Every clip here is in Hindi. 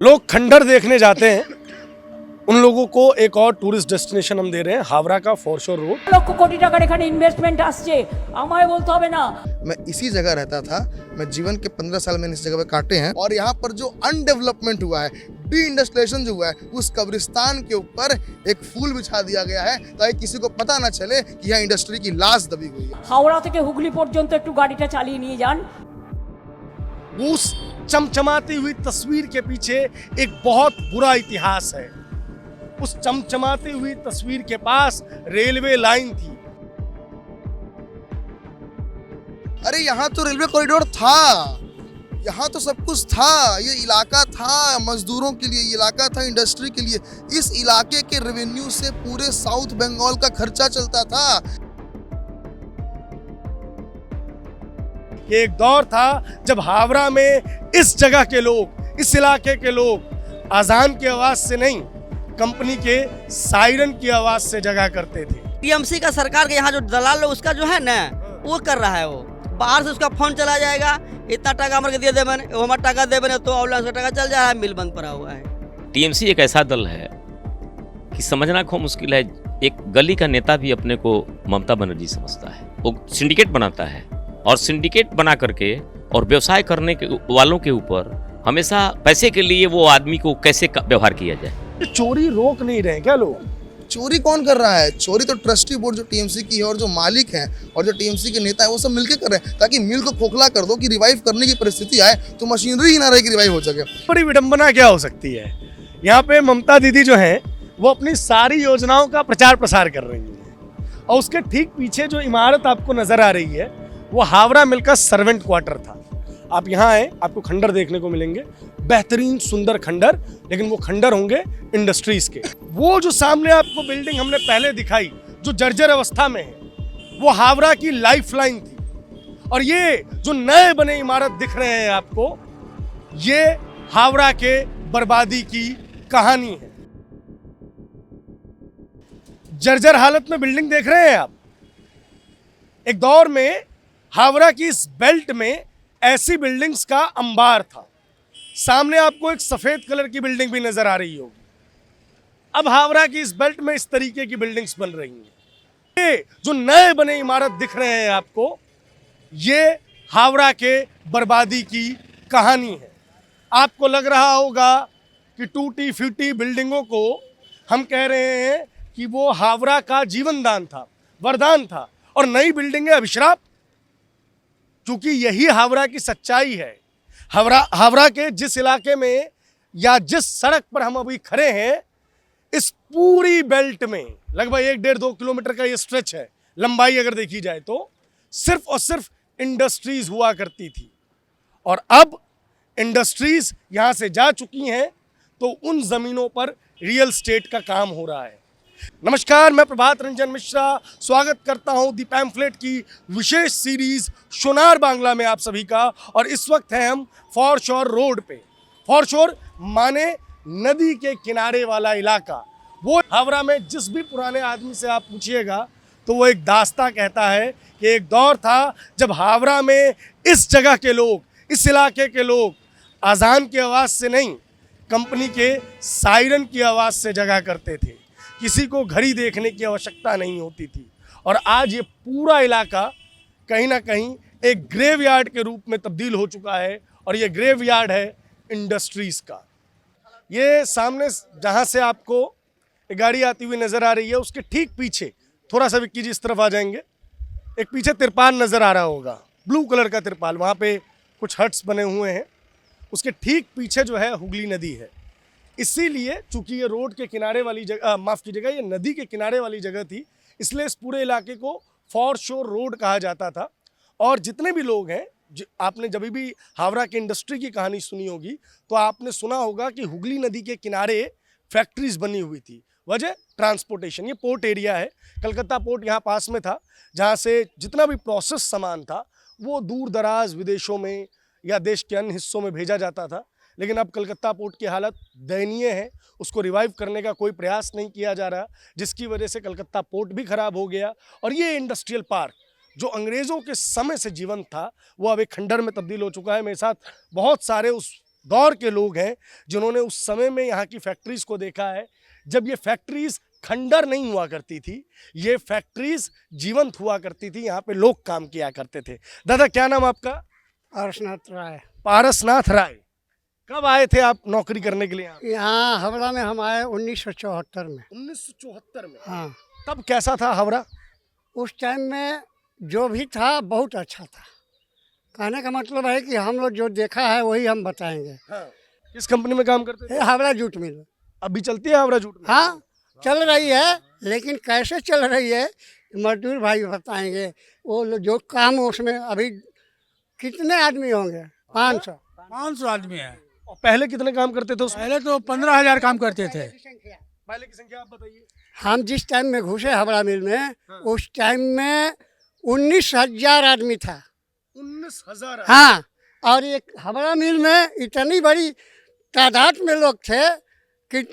लोग खंडर देखने जाते हैं, उन लोगों को एक और टूरिस्ट डेस्टिनेशन हम दे रहे हैं, हावड़ा का फॉरशोर रोड। লক্ষ কোটি টাকার এখানে ইনভেস্টমেন্ট আসছে, আমায় বলতে হবে না। मैं इसी जगह रहता था। मैं जीवन के 15 साल मैंने इस जगह पे काटे हैं और यहाँ पर जो अनडेवलपमेंट हुआ है, डी इंडस्ट्रियलाइजेशन जो हुआ है, उस कब्रिस्तान के ऊपर एक फूल बिछा दिया गया है ताकि किसी को पता ना चले कि यहाँ इंडस्ट्री की लाश दबी हुई है। হাওড়া থেকে হুগলি পর্যন্ত একটু গাড়িটা চালিয়ে নিয়ে যান। उस चमचमाती हुई तस्वीर के पीछे एक बहुत बुरा इतिहास है। उस चमचमाती हुई तस्वीर के पास रेलवे लाइन थी। अरे यहाँ तो रेलवे कॉरिडोर था, यहाँ तो सब कुछ था, ये इलाका था मजदूरों के लिए, ये इलाका था इंडस्ट्री के लिए। इस इलाके के रेवेन्यू से पूरे साउथ बंगाल का खर्चा चलता था। ये एक दौर था जब हावड़ा में इस जगह के लोग, इस इलाके के लोग अजान की आवाज से नहीं, कंपनी के सायरन की आवाज से जगा करते थे। टीएमसी का सरकार के यहाँ जो दलाल है उसका जो है ना वो कर रहा है, वो बाहर से उसका फोन चला जाएगा, इतना टका हमारे दिए दे मैंने, वो हमारा टका दे मैंने तो ऑनलाइन का टका चल जा रहा है, मिल बंद पड़ा हुआ है। टीएमसी एक ऐसा दल है कि समझना खूब मुश्किल है। एक गली का नेता भी अपने को ममता बनर्जी समझता है। वो सिंडिकेट बनाता है और सिंडिकेट बना करके और व्यवसाय करने के वालों के ऊपर हमेशा पैसे के लिए वो आदमी को कैसे व्यवहार किया जाए। चोरी रोक नहीं रहे क्या लोग? चोरी कौन कर रहा है? चोरी तो ट्रस्टी बोर्ड जो टीएमसी की है और जो मालिक हैं और जो टीएमसी के नेता है वो सब मिलकर कर रहे हैं ताकि मिल को खोखला कर दो कि रिवाइव करने की परिस्थिति आए तो मशीनरी ही ना रहे कि रिवाइव हो सके। बड़ी विडंबना क्या हो सकती है? यहाँ पे ममता दीदी जो है वो अपनी सारी योजनाओं का प्रचार प्रसार कर रही है और उसके ठीक पीछे जो इमारत आपको नजर आ रही है वो हावड़ा मिल का सर्वेंट क्वार्टर था। आप यहाँ आए, आपको खंडर देखने को मिलेंगे, बेहतरीन सुंदर खंडर, लेकिन वो खंडर होंगे इंडस्ट्रीज के। वो जो सामने आपको बिल्डिंग हमने पहले दिखाई जो जर्जर अवस्था में है, वो हावड़ा की लाइफलाइन थी। और ये जो नए बने इमारत दिख रहे हैं आपको, ये हावड़ा के बर्बादी की कहानी है। जर्जर हालत में बिल्डिंग देख रहे हैं आप। एक दौर में हावड़ा की इस बेल्ट में ऐसी बिल्डिंग्स का अंबार था। सामने आपको एक सफेद कलर की बिल्डिंग भी नजर आ रही होगी। अब हावड़ा की इस बेल्ट में इस तरीके की बिल्डिंग्स बन रही हैं। ये जो नए बने इमारत दिख रहे हैं आपको, ये हावड़ा के बर्बादी की कहानी है। आपको लग रहा होगा कि टूटी फूटी बिल्डिंगों को हम कह रहे हैं कि वो हावड़ा का जीवन दान था, वरदान था, और नई बिल्डिंगें अभिशाप। क्योंकि यही हावड़ा की सच्चाई है। हावड़ा के जिस इलाके में या जिस सड़क पर हम अभी खड़े हैं, इस पूरी बेल्ट में लगभग 1-1.5-2 किलोमीटर का ये स्ट्रेच है, लंबाई अगर देखी जाए तो सिर्फ और सिर्फ इंडस्ट्रीज हुआ करती थी। और अब इंडस्ट्रीज यहाँ से जा चुकी हैं तो उन जमीनों पर रियल स्टेट का काम हो रहा है। नमस्कार, मैं प्रभात रंजन मिश्रा स्वागत करता हूं दी पैम्फलेट की विशेष सीरीज सोनार बांग्ला में आप सभी का। और इस वक्त है हम फॉरशोर रोड पे। फॉरशोर माने नदी के किनारे वाला इलाका। वो हावड़ा में जिस भी पुराने आदमी से आप पूछिएगा तो वो एक दास्तां कहता है कि एक दौर था जब हावड़ा में इस जगह के लोग, इस इलाके के लोग अजान की आवाज़ से नहीं, कंपनी के सायरन की आवाज़ से जगा करते थे। किसी को घड़ी देखने की आवश्यकता नहीं होती थी। और आज ये पूरा इलाका कहीं ना कहीं एक ग्रेवयार्ड के रूप में तब्दील हो चुका है। और ये ग्रेवयार्ड है इंडस्ट्रीज़ का। ये सामने जहाँ से आपको एक गाड़ी आती हुई नज़र आ रही है, उसके ठीक पीछे थोड़ा सा विक्की जी इस तरफ आ जाएंगे, एक पीछे तिरपाल नज़र आ रहा होगा, ब्लू कलर का तिरपाल। वहाँ पे कुछ हट्स बने हुए हैं। उसके ठीक पीछे जो है हुगली नदी है। इसीलिए चूंकि ये रोड के किनारे वाली जगह, माफ़ कीजिएगा, ये नदी के किनारे वाली जगह थी, इसलिए इस पूरे इलाके को फॉरशोर रोड कहा जाता था। और जितने भी लोग हैं, आपने जब भी हावड़ा की इंडस्ट्री की कहानी सुनी होगी तो आपने सुना होगा कि हुगली नदी के किनारे फैक्ट्रीज बनी हुई थी। वजह ट्रांसपोर्टेशन। ये पोर्ट एरिया है, कलकत्ता पोर्ट यहाँ पास में था, जहाँ से जितना भी प्रोसेस सामान था वो दूर दराज विदेशों में या देश के अन्य हिस्सों में भेजा जाता था। लेकिन अब कलकत्ता पोर्ट की हालत दयनीय है, उसको रिवाइव करने का कोई प्रयास नहीं किया जा रहा, जिसकी वजह से कलकत्ता पोर्ट भी खराब हो गया। और ये इंडस्ट्रियल पार्क जो अंग्रेज़ों के समय से जीवंत था वो अब एक खंडर में तब्दील हो चुका है। मेरे साथ बहुत सारे उस दौर के लोग हैं जिन्होंने उस समय में यहाँ की फैक्ट्रीज को देखा है, जब ये फैक्ट्रीज खंडर नहीं हुआ करती थी, ये फैक्ट्रीज जीवंत हुआ करती थी, यहाँ पे लोग काम किया करते थे। दादा क्या नाम आपका? पारसनाथ राय। पारसनाथ राय। कब आए थे आप नौकरी करने के लिए यहाँ? यहाँ हावड़ा में हम आए 1974 में। 1974 में? हाँ, तब कैसा था हावड़ा? उस टाइम में जो भी था बहुत अच्छा था। कहने का मतलब है कि हम लोग जो देखा है वही हम बताएंगे। हाँ। किस कंपनी में काम करते थे? ये हावड़ा जूट मिल। अभी चलती है हावड़ा जूट मिल? हाँ, चल रही है, लेकिन कैसे चल रही है मजदूर भाई बताएंगे। वो लोग जो काम उसमें अभी कितने आदमी होंगे? 500 आदमी है। और पहले कितने काम करते थे उसमें? पहले तो 15,000 काम करते थे। पहले की संख्या आप बताइए। हम जिस टाइम में घुसे हावड़ा मिल में, उस टाइम में 19,000 आदमी था। 19,000? हाँ, और एक हावड़ा मिल में इतनी बड़ी तादाद में लोग थे कि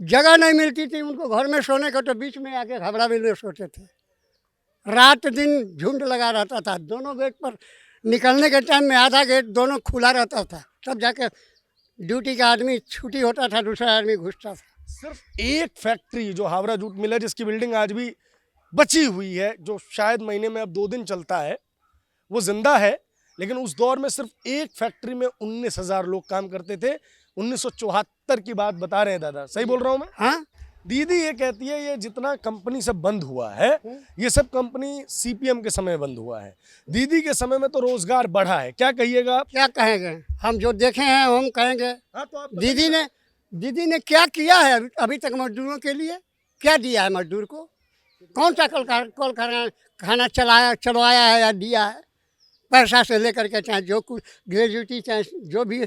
जगह नहीं मिलती थी उनको घर में सोने को, तो बीच में आके हावड़ा मिल में सोते थे। रात दिन झुंड लगा रहता था। दोनों गेट पर निकलने के टाइम में आधा गेट दोनों खुला रहता था, तब जाके ड्यूटी का आदमी छुट्टी होता था, दूसरा आदमी घुसता था। सिर्फ एक फैक्ट्री जो हावड़ा जूट मिल है, जिसकी बिल्डिंग आज भी बची हुई है, जो शायद महीने में अब 2 दिन चलता है, वो जिंदा है। लेकिन उस दौर में सिर्फ एक फैक्ट्री में 19,000 लोग काम करते थे। 1974 की बात बता रहे हैं दादा, सही बोल रहा हूँ मैं? हाँ, दीदी ये कहती है ये जितना कंपनी सब बंद हुआ है, ये सब कंपनी सीपीएम के समय बंद हुआ है। दीदी के समय में तो रोजगार बढ़ा है, क्या कहिएगा आप? क्या कहेंगे? हम जो देखे हैं हम कहेंगे। हाँ, तो आप दीदी ने क्या किया है अभी तक मजदूरों के लिए? क्या दिया है मजदूर को? कौन सा कल खाना चलवाया है या दिया है? पैसा से लेकर के चाहे जो कुछ ग्रेजुएटी, चाहे जो भी,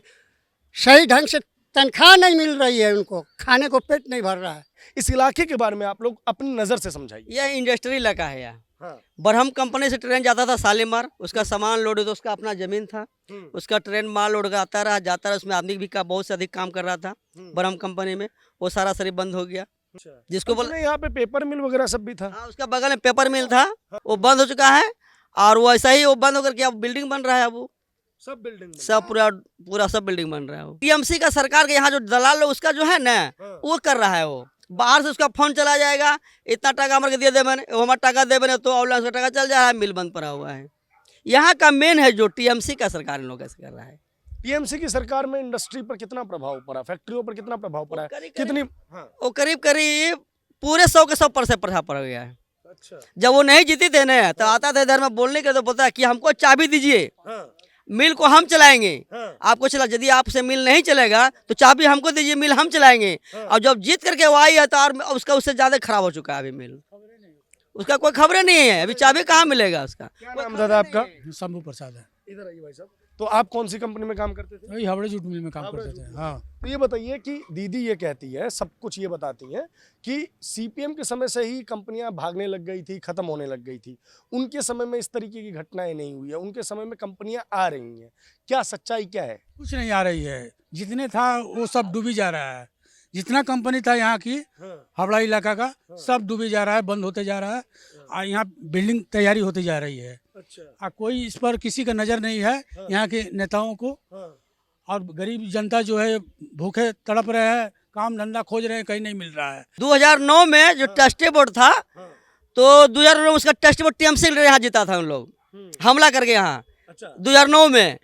सही ढंग से तनख्वाह नहीं मिल रही है उनको, खाने को पेट नहीं भर रहा है। इस इलाके के बारे में आप लोग अपनी नज़र से समझाइए। यह इंडस्ट्री इलाका है यहाँ। हाँ। बरहम कंपनी से ट्रेन जाता था शालीमार, उसका सामान लोड तो उसका अपना जमीन था, उसका ट्रेन माल लोड का आता रहा जाता रहा, उसमें आदमी भी का बहुत से अधिक काम कर रहा था बरहम कंपनी में। वो सारा सरी बंद हो गया। जिसको बोल यहाँ पे पेपर मिल वगैरह सब भी था। हाँ, उसका बगल में पेपर मिल था, वो बंद हो चुका है। और वो ऐसा ही वो बंद होकर के अब बिल्डिंग बन रहा है। अब वो सब बिल्डिंग सब पूरा सब बिल्डिंग बन रहा है। टीएमसी का सरकार के यहाँ जो दलाल लोग उसका जो है ना, वो कर रहा है। वो बाहर से उसका फोन चला जाएगा, इतना टका हमारे दिए दे मैंने, वो हमारा टका दे मैंने, तो ऑनलाइन का टका चल जा रहा है, मिल बंद पड़ा हुआ है। यहाँ का मेन है जो टीएमसी का सरकार इन लोग ऐसे कर रहा है। टीएमसी की सरकार में इंडस्ट्री पर कितना प्रभाव पड़ा, फैक्ट्रियों पर कितना प्रभाव पड़ा है, कितनी? वो करीब करीब पूरे 100 के 100% प्रभाव पड़ गया है। अच्छा। जब वो नहीं जीती थे ना, तो आता था इधर में बोलने के, तो बोलता है कि हमको चाबी दीजिए, मिल को हम चलाएंगे। आपको चला, यदि आपसे मिल नहीं चलेगा तो चाबी हमको दीजिए, मिल हम चलाएंगे। और जब जीत करके वो आई है तो और उसका उससे ज्यादा खराब हो चुका है अभी मिल। उसका कोई खबरें नहीं है, अभी चाबी कहाँ मिलेगा उसका। क्या नाम दादा आपका? शंभू प्रसाद है। इधर आइए भाई साहब। तो आप कौन सी कंपनी में काम करते थे? वही हावड़ा जूट मिल में काम करते थे। हाँ, तो ये बताइए कि दीदी ये कहती है, सब कुछ ये बताती हैं कि सीपीएम के समय से ही कंपनियां भागने लग गई थी, खत्म होने लग गई थी। उनके समय में इस तरीके की घटनाएं नहीं हुई है, उनके समय में कंपनियां आ रही हैं। क्या सच्चाई क्या है? कुछ नहीं आ रही है। जितने था वो सब डूबी जा रहा है। जितना कंपनी था यहाँ की हावड़ा इलाका का, सब डूबी जा रहा है, बंद होते जा रहा है। और यहाँ बिल्डिंग तैयारी होती जा रही है। अच्छा। कोई इस पर किसी का नज़र नहीं है यहाँ के नेताओं को। और गरीब जनता जो है भूखे तड़प रहे हैं, काम धंधा खोज रहे हैं, कहीं नहीं मिल रहा है। 2009 में जो टेस्ट बोर्ड था, तो 2009 में उसका टेस्ट बोर्ड टीएमसी यहाँ जीता था उन लोग, हमला करके यहाँ। अच्छा। 2009 में,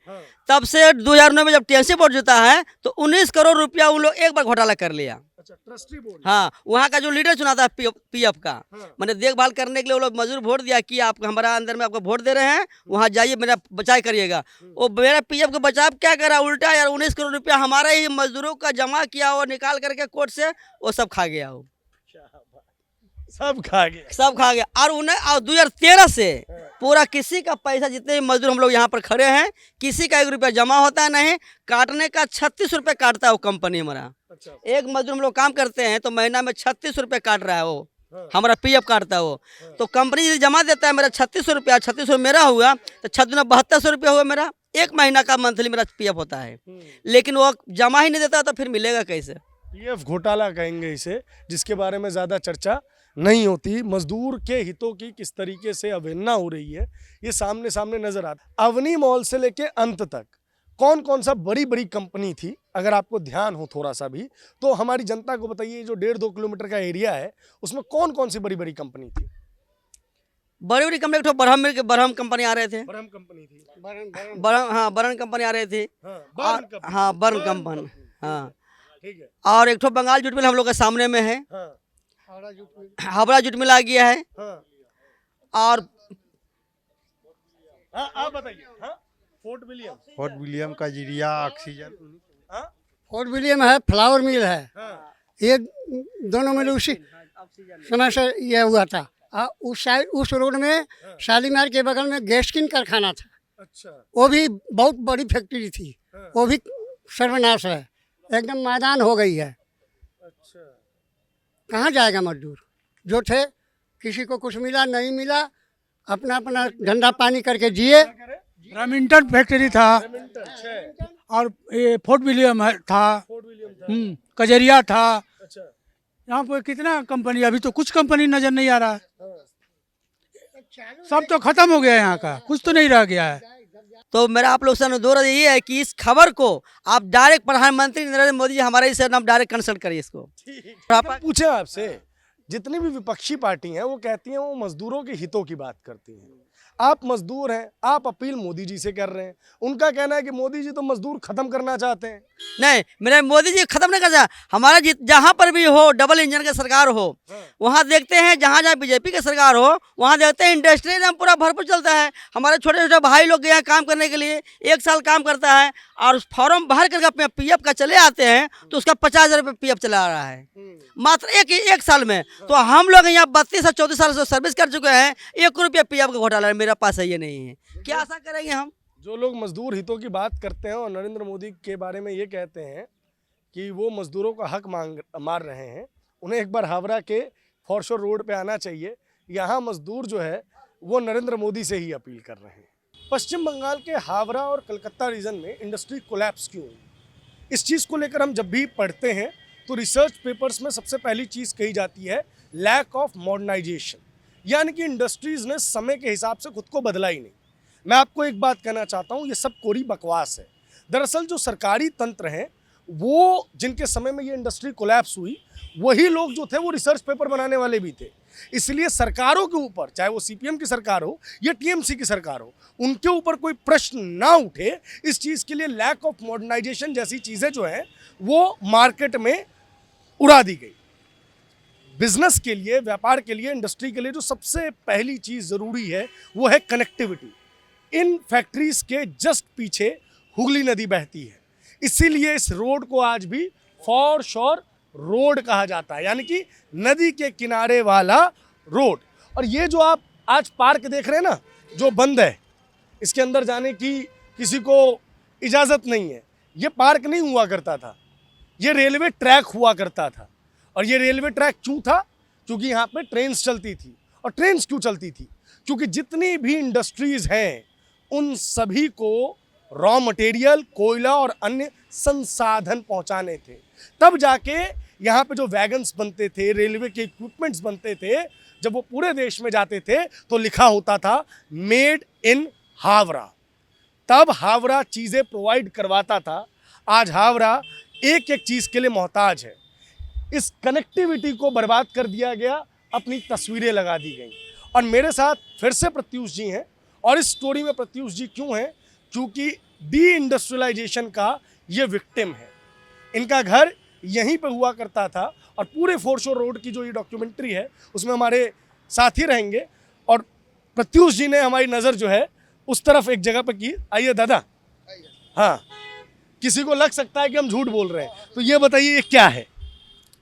तब से 2009 में जब टीएमसी बोर्ड जीता है तो 19 करोड़ रुपया उन लोग एक बार घोटाला कर लिया। अच्छा, ट्रस्टी बोर्ड। हाँ, वहाँ का जो लीडर चुना था पीएफ का, मैंने देखभाल करने के लिए वो लोग मजदूर वोट दिया कि आप हमारा अंदर में आपको वोट दे रहे हैं, वहाँ जाइए मेरा बचाव करिएगा। वो मेरा पीएफ का बचाव क्या करा, उल्टा यार 19 करोड़ रुपया हमारे ही मजदूरों का जमा किया और निकाल करके कोर्ट से वो सब खा गया। वो सब खा गया, सब खा गया। और उन्हें 2013 से पूरा किसी का पैसा, जितने भी मजदूर हम लोग यहाँ पर खड़े हैं, किसी का 1 रुपया जमा होता है नहीं। काटने का 36 रुपये काटता है वो कंपनी हमारा। अच्छा। एक मजदूर हम लोग काम करते हैं तो महीना में 36 रुपये काट रहा है वो, हमारा पीएफ काटता है वो। तो कंपनी यदि जमा देता है मेरा 3600 रुपया, 3600 मेरा हुआ तो 7200 रुपया हुआ मेरा, एक महीना का मंथली मेरा पीएफ होता है। लेकिन वो जमा ही नहीं देता तो फिर मिलेगा कैसे? पीएफ घोटाला कहेंगे इसे, जिसके बारे में ज़्यादा चर्चा नहीं होती। मजदूर के हितों की किस तरीके से अवहेलना हो रही है, ये सामने सामने नजर आता। अवनी मॉल से लेके अंत तक कौन कौन सा बड़ी बड़ी कंपनी थी, अगर आपको ध्यान हो थोड़ा सा भी, तो हमारी जनता को बताइए। जो 1.5-2 किलोमीटर का एरिया है उसमें कौन कौन सी बड़ी बड़ी कंपनी थी? बड़ी बड़ी कंपनी, एक तो बरहम कंपनी आ रहे थे, बरहम कंपनी थी। बरहम कंपनी आ रहे थे, बर्न कंपनी। हाँ बर्न कंपनी, हाँ। ठीक है। और एक तो बंगाल जूट मिल हम लोग के सामने में है, हाँ हावड़ा जूट मिल आ गया है। हाँ और हाँ, आप बताइए। हाँ, फोर्ट विलियम का जीरिया ऑक्सीजन। हाँ फोर्ट विलियम है, फ्लावर मिल है, हाँ ये दोनों मिल उसी समय से ये हुआ था। उस साइड उस रोड में शालीमार के बगल में गैसकिन कारखाना था, अच्छा वो भी बहुत बड़ी फैक्ट्री थी, वो भी सर्वनाश है, एकदम मैदान हो गई है। अच्छा। कहाँ जाएगा मजदूर? जो थे किसी को कुछ मिला नहीं मिला, अपना अपना धंधा पानी करके जिए। ब्रामिंटन फैक्ट्री था और ये फोर्ट विलियम था, कजरिया था। अच्छा। यहाँ पर कितना कंपनी, अभी तो कुछ कंपनी नजर नहीं आ रहा है, सब तो खत्म हो गया है, यहाँ का कुछ तो नहीं रह गया है। तो मेरा आप लोग से अनुरोध ये है कि इस खबर को आप डायरेक्ट प्रधानमंत्री नरेंद्र मोदी जी हमारे से आप डायरेक्ट कंसल्ट करिए इसको। पूछे आपसे, जितनी भी विपक्षी पार्टी हैं वो कहती हैं वो मजदूरों के हितों की बात करती हैं। आप मजदूर हैं, आप अपील मोदी जी से कर रहे हैं। उनका कहना है कि मोदी जी तो मजदूर खत्म करना चाहते हैं। नहीं, मेरे मोदी जी खत्म नहीं करना, हमारा जहाँ पर भी हो डबल इंजन की सरकार हो, वहाँ देखते हैं, जहाँ जहाँ बीजेपी की सरकार हो वहाँ देखते हैं इंडस्ट्री एकदम पूरा भरपूर चलता है। हमारे छोटे छोटे भाई लोग गए हैं काम करने के लिए, 1 साल काम करता है और फॉर्म भर करके PF का चले आते हैं तो उसका 50,000 रुपये PF चला आ रहा है मात्र एक साल में। तो हम लोग यहाँ 32 से 34 साल से सर्विस कर चुके हैं, 1 रुपया PF का घोटाला मेरे पास है ये नहीं है। क्या आशा करेंगे हम? जो लोग मजदूर हितों की बात करते हैं और नरेंद्र मोदी के बारे में ये कहते हैं कि वो मजदूरों का हक मार रहे हैं, उन्हें एक बार हावड़ा के फॉरशोर रोड पे आना चाहिए। यहाँ मजदूर जो है वो नरेंद्र मोदी से ही अपील कर रहे हैं। पश्चिम बंगाल के हावड़ा और कलकत्ता रीजन में इंडस्ट्री कोलैप्स क्यों हुई, इस चीज़ को लेकर हम जब भी पढ़ते हैं तो रिसर्च पेपर्स में सबसे पहली चीज़ कही जाती है लैक ऑफ मॉडर्नाइजेशन, यानी कि इंडस्ट्रीज़ ने समय के हिसाब से खुद को बदला ही नहीं। मैं आपको एक बात कहना चाहता हूँ, ये सब कोरी बकवास है। दरअसल जो सरकारी तंत्र हैं वो जिनके समय में ये इंडस्ट्री कोलैप्स हुई, वही लोग जो थे वो रिसर्च पेपर बनाने वाले भी थे। इसलिए सरकारों के ऊपर, चाहे वो CPM की सरकार हो या TMC की सरकार हो, उनके ऊपर कोई प्रश्न ना उठे, इस चीज़ के लिए लैक ऑफ मॉडर्नाइजेशन जैसी चीज़ें जो हैं वो मार्केट में उड़ा दी गई। बिजनेस के लिए, व्यापार के लिए, इंडस्ट्री के लिए जो सबसे पहली चीज़ ज़रूरी है वो है कनेक्टिविटी। इन फैक्ट्रीज के जस्ट पीछे हुगली नदी बहती है, इसीलिए इस रोड को आज भी फॉरशोर रोड कहा जाता है, यानी कि नदी के किनारे वाला रोड। और ये जो आप आज पार्क देख रहे हैं ना, जो बंद है, इसके अंदर जाने की किसी को इजाज़त नहीं है। ये पार्क नहीं हुआ करता था, ये रेलवे ट्रैक हुआ करता था। और ये रेलवे ट्रैक क्यों था? क्योंकि यहाँ पे ट्रेन्स चलती थी। और ट्रेन्स क्यों चलती थी? क्योंकि जितनी भी इंडस्ट्रीज़ हैं उन सभी को रॉ मटेरियल, कोयला और अन्य संसाधन पहुंचाने थे। तब जाके यहाँ पे जो वैगन्स बनते थे, रेलवे के इक्विपमेंट्स बनते थे, जब वो पूरे देश में जाते थे तो लिखा होता था मेड इन हावड़ा। तब हावड़ा चीज़ें प्रोवाइड करवाता था। आज हावड़ा एक एक चीज़ के लिए मोहताज है। इस कनेक्टिविटी को बर्बाद कर दिया गया, अपनी तस्वीरें लगा दी गई। और मेरे साथ फिर से प्रत्यूष जी हैं, और इस स्टोरी में प्रत्यूष जी क्यों हैं? क्योंकि डी इंडस्ट्रियलाइजेशन का ये विक्टिम है। इनका घर यहीं पे हुआ करता था और पूरे फॉरशोर रोड की जो ये डॉक्यूमेंट्री है उसमें हमारे साथी रहेंगे। और प्रत्यूष जी ने हमारी नज़र जो है उस तरफ एक जगह पर की। आइए दादा। हाँ, किसी को लग सकता है कि हम झूठ बोल रहे हैं, तो ये बताइए ये क्या है?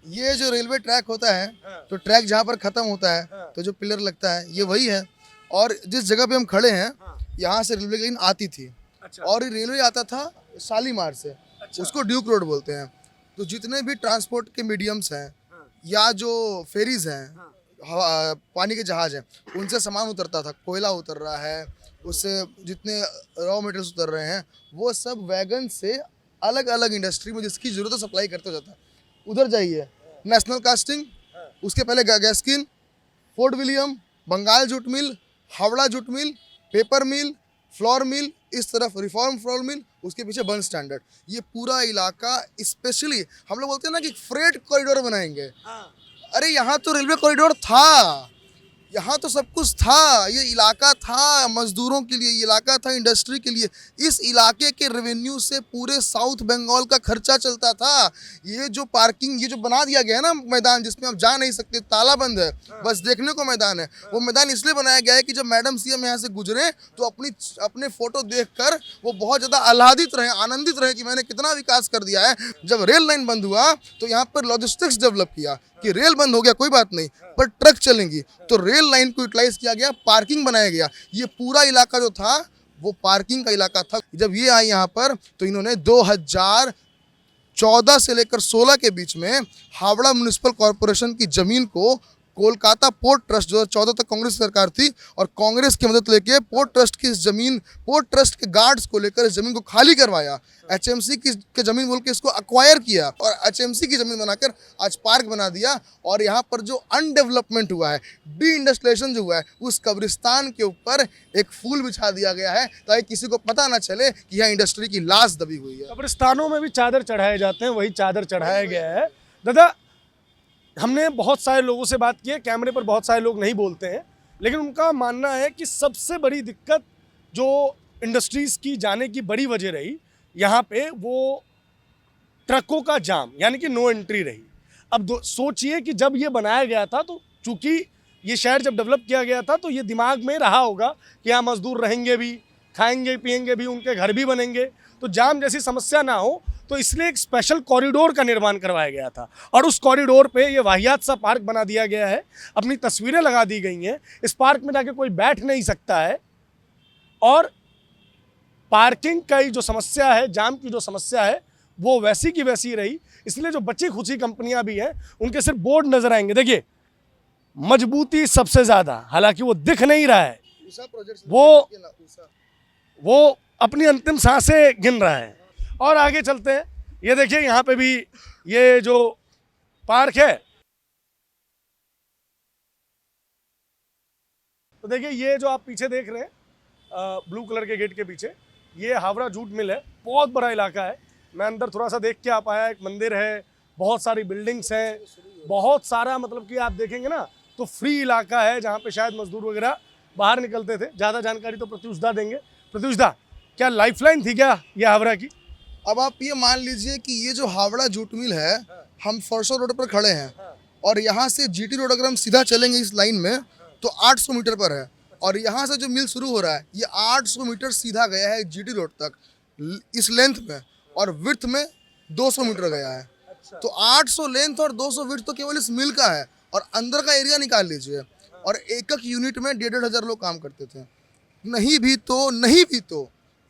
ये जो रेलवे ट्रैक होता है, तो ट्रैक जहाँ पर खत्म होता है तो जो पिलर लगता है ये वही है। और जिस जगह पे हम खड़े हैं यहाँ से रेलवे लाइन आती थी। अच्छा। और ये रेलवे आता था शालीमार से। अच्छा। उसको ड्यूक रोड बोलते हैं। तो जितने भी ट्रांसपोर्ट के मीडियम्स हैं या जो फेरीज हैं, पानी के जहाज हैं, उनसे सामान उतरता था। कोयला उतर रहा है, उससे जितने रॉ मटेरियल्स उतर रहे हैं वो सब वैगन से अलग अलग इंडस्ट्री में जिसकी ज़रूरत है सप्लाई करते जाता है। उधर जाइए, नेशनल कास्टिंग, उसके पहले गैसकिन, Fort William, Bengal jute mill, Howrah jute mill, paper mill, flour mill, इस तरफ रिफॉर्म फ्लोर मिल, उसके पीछे बर्न स्टैंडर्ड। ये पूरा इलाका स्पेशली हम लोग बोलते हैं ना कि फ्रेट कॉरिडोर बनाएंगे। अरे यहाँ तो रेलवे कॉरिडोर था, यहाँ तो सब कुछ था, ये इलाका था मजदूरों के लिए, ये इलाका था इंडस्ट्री के लिए। इस इलाके के रेवेन्यू से पूरे साउथ बंगाल का खर्चा चलता था। ये जो पार्किंग, ये जो बना दिया गया है ना मैदान, जिसमें आप जा नहीं सकते, ताला बंद है, बस देखने को मैदान है। वो मैदान इसलिए बनाया गया है कि जब मैडम सीएम यहाँ से गुजरे तो अपने फोटो देखकर वो बहुत ज़्यादा आह्लादित रहे, आनंदित रहे कि मैंने कितना विकास कर दिया है। जब रेल लाइन बंद हुआ तो यहाँ पर लॉजिस्टिक्स डेवलप किया कि रेल बंद हो गया कोई बात नहीं, पर ट्रक चलेंगी, तो रेल लाइन को यूटिलाइज किया गया, पार्किंग बनाया गया। ये पूरा इलाका जो था वो पार्किंग का इलाका था। जब ये आई यहाँ पर तो इन्होंने 2014 से लेकर 16 के बीच में हावड़ा म्युनिसिपल कॉरपोरेशन की ज़मीन को कोलकाता पोर्ट ट्रस्ट, 2014 तक कांग्रेस सरकार थी, और कांग्रेस की मदद लेके पोर्ट ट्रस्ट की ज़मीन, पोर्ट ट्रस्ट के गार्ड्स को लेकर इस ज़मीन को खाली करवाया। एचएमसी की ज़मीन बोल के इसको एक्वायर किया और एचएमसी की ज़मीन बनाकर आज पार्क बना दिया। और यहाँ पर जो अनडेवलपमेंट हुआ है, डी इंडस्ट्रियलाइजेशन जो हुआ है, उस कब्रिस्तान के ऊपर एक फूल बिछा दिया गया है ताकि किसी को पता ना चले कि यहाँ इंडस्ट्री की लाश दबी हुई है। कब्रिस्तानों में भी चादर चढ़ाए जाते हैं, वही चादर चढ़ाया गया है। दादा, हमने बहुत सारे लोगों से बात की है, कैमरे पर बहुत सारे लोग नहीं बोलते हैं, लेकिन उनका मानना है कि सबसे बड़ी दिक्कत जो इंडस्ट्रीज़ की जाने की बड़ी वजह रही यहाँ पे, वो ट्रकों का जाम, यानी कि नो एंट्री रही। अब सोचिए कि जब ये बनाया गया था तो चूँकि ये शहर जब डेवलप किया गया था तो ये दिमाग में रहा होगा कि यहाँ मजदूर रहेंगे भी, खाएंगे पिएंगे भी, उनके घर भी बनेंगे, तो जाम जैसी समस्या ना हो, तो इसलिए एक स्पेशल कॉरिडोर का निर्माण करवाया गया था। और उस कॉरिडोर पे ये वाहियात सा पार्क बना दिया गया है, अपनी तस्वीरें लगा दी गई हैं। इस पार्क में जाके कोई बैठ नहीं सकता है, और पार्किंग का जो समस्या है, जाम की जो समस्या है, वो वैसी की वैसी रही। इसलिए जो बची खुची कंपनियां भी हैं उनके सिर्फ बोर्ड नजर आएंगे। देखिए, मजबूती सबसे ज़्यादा, हालांकि वो दिख नहीं रहा है, वो अपनी अंतिम सांसें गिन रहा है। और आगे चलते हैं, ये देखिए यहाँ पे भी ये जो पार्क है, तो देखिए ये जो आप पीछे देख रहे हैं ब्लू कलर के गेट के पीछे, ये हावड़ा जूट मिल है। बहुत बड़ा इलाका है, मैं अंदर थोड़ा सा देख के आ पाया। एक मंदिर है, बहुत सारी बिल्डिंग्स हैं, बहुत सारा, मतलब कि आप देखेंगे ना तो फ्री इलाका है जहाँ पे शायद मजदूर वगैरह बाहर निकलते थे। ज़्यादा जानकारी तो प्रत्युष दा देंगे। प्रत्युष दा, क्या लाइफलाइन थी क्या ये हावड़ा की? अब आप ये मान लीजिए कि ये जो हावड़ा जूट मिल है, हम फरसो रोड पर खड़े हैं और यहाँ से जीटी रोड अगर हम सीधा चलेंगे इस लाइन में तो 800 मीटर पर है, और यहाँ से जो मिल शुरू हो रहा है ये 800 मीटर सीधा गया है जीटी रोड तक इस लेंथ में, और विड्थ में 200 मीटर गया है। तो 800 लेंथ और 200 विड्थ तो केवल इस मिल का है, और अंदर का एरिया निकाल लीजिए, और एक यूनिट में 1,500 लोग काम करते थे। नहीं भी तो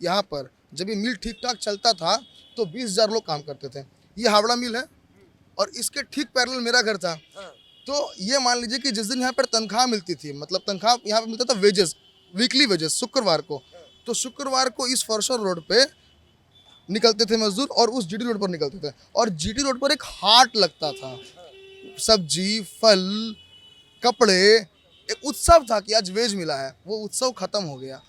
यहाँ पर जब ये मिल ठीक ठाक चलता था तो 20,000 लोग काम करते थे। ये हावड़ा मिल है और इसके ठीक पैरेलल मेरा घर था। तो ये मान लीजिए कि जिस दिन यहाँ पर तनख्वाह मिलती थी, मतलब तनख्वाह यहाँ पर मिलता था वेजेस, वीकली वेजेस, शुक्रवार को, तो शुक्रवार को इस फरसर रोड पे निकलते थे मजदूर और उस जीटी रोड पर निकलते थे, और जीटी रोड पर एक हाट लगता था, सब्जी, फल, कपड़े, एक उत्सव था कि आज वेज मिला है। वो उत्सव खत्म हो गया,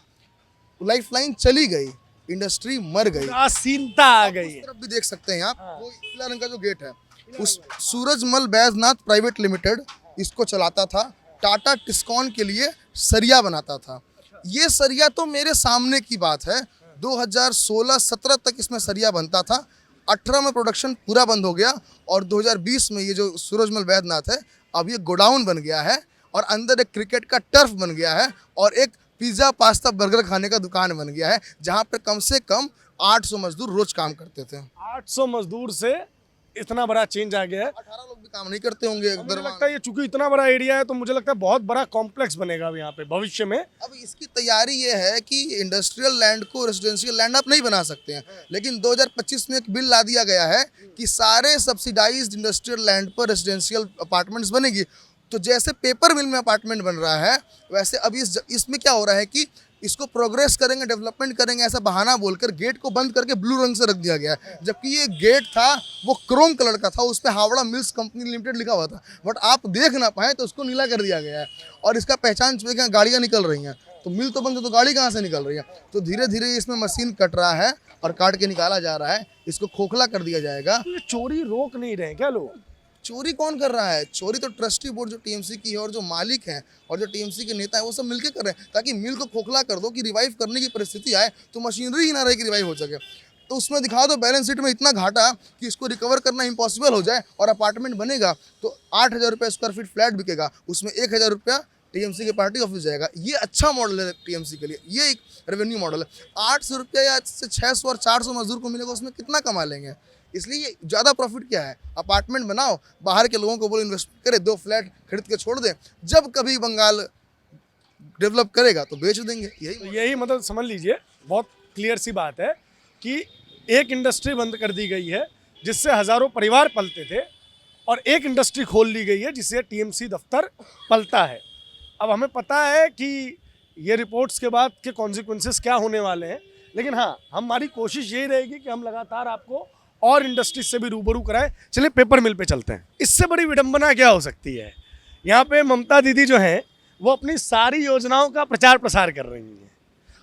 लाइफलाइन चली गई, इंडस्ट्री मर गई, आसीनता आ गई। उस तरफ भी देख सकते हैं आप, वो पीला रंग का जो गेट है, उस सूरजमल बैजनाथ प्राइवेट लिमिटेड इसको चलाता था। टाटा टिस्कॉन के लिए सरिया बनाता था। ये सरिया तो मेरे सामने की बात है, 2016-17 तक इसमें सरिया बनता था। 18 में प्रोडक्शन पूरा बंद हो गया, और 2020 में ये जो सूरजमल बैजनाथ है अब ये गोडाउन बन गया है, और अंदर एक क्रिकेट का टर्फ बन गया है, और एक पिज़्ज़ा पास्ता बर्गर खाने का दुकान बन गया है, जहाँ पर कम से कम 800 मजदूर रोज काम करते थे। 800 मजदूर से इतना बड़ा चेंज आ गया है। 18 लोग भी काम नहीं करते होंगे। मुझे लगता है ये चूंकि इतना बड़ा एरिया है तो मुझे लगता है बहुत बड़ा कॉम्प्लेक्स बनेगा अब यहाँ पे भविष्य में। अब इसकी तैयारी ये है कि इंडस्ट्रियल लैंड को रेजिडेंशियल लैंड आप नहीं बना सकते हैं, लेकिन 2025 में एक बिल ला दिया गया है कि सारे सब्सिडाइज्ड इंडस्ट्रियल लैंड पर रेजिडेंशियल अपार्टमेंट्स बनेगी। तो जैसे पेपर मिल में अपार्टमेंट बन रहा है, वैसे अब इसमें क्या हो रहा है कि इसको प्रोग्रेस करेंगे, डेवलपमेंट करेंगे, ऐसा बहाना बोलकर गेट को बंद करके ब्लू रंग से रख दिया गया है। जबकि ये गेट था वो क्रोम कलर का था, उस पर हावड़ा मिल्स कंपनी लिमिटेड लिखा हुआ था, बट आप देख ना पाए तो उसको नीला कर दिया गया है, और इसका पहचान छुपे के गाड़ियाँ निकल रही हैं। तो मिल तो बंद है तो गाड़ी कहाँ से निकल रही है? तो धीरे धीरे इसमें मशीन कट रहा है और काट के निकाला जा रहा है, इसको खोखला कर दिया जाएगा। तो ये चोरी रोक नहीं रहे क्या लोग? चोरी कौन कर रहा है? चोरी तो ट्रस्टी बोर्ड जो टीएमसी की है और जो मालिक हैं और जो टीएमसी के नेता हैं वो सब मिलकर कर रहे हैं, ताकि मिल को खोखला कर दो कि रिवाइव करने की परिस्थिति आए तो मशीनरी ही ना रहे कि रिवाइव हो सके। तो उसमें दिखा दो बैलेंस शीट में इतना घाटा कि इसको रिकवर करना इम्पॉसिबल हो जाए, और अपार्टमेंट बनेगा तो 8,000 रुपये स्क्वायर फीट फ्लैट बिकेगा, उसमें 1,000 रुपया टीएमसी के पार्टी ऑफिस जाएगा। ये अच्छा मॉडल है टीएमसी के लिए, ये एक रेवेन्यू मॉडल है। 800 रुपया या 600 और 400 मजदूर को मिलेगा, उसमें कितना कमा लेंगे? इसलिए ये ज़्यादा प्रॉफिट क्या है? अपार्टमेंट बनाओ, बाहर के लोगों को बोलो इन्वेस्ट करे, 2 फ्लैट खरीद के छोड़ दें, जब कभी बंगाल डेवलप करेगा तो बेच देंगे। तो यही मतलब समझ लीजिए, बहुत क्लियर सी बात है कि एक इंडस्ट्री बंद कर दी गई है जिससे हज़ारों परिवार पलते थे, और एक इंडस्ट्री खोल ली गई है जिससे टीएमसी दफ्तर पलता है। अब हमें पता है कि ये रिपोर्ट्स के बाद के कॉन्सिक्वेंसेस क्या होने वाले हैं, लेकिन हाँ, हमारी कोशिश यही रहेगी कि हम लगातार आपको और इंडस्ट्रीज से भी रूबरू कराएं। चलिए पेपर मिल पे चलते हैं। इससे बड़ी विडंबना क्या हो सकती है? यहाँ पे ममता दीदी जो हैं वो अपनी सारी योजनाओं का प्रचार प्रसार कर रही हैं,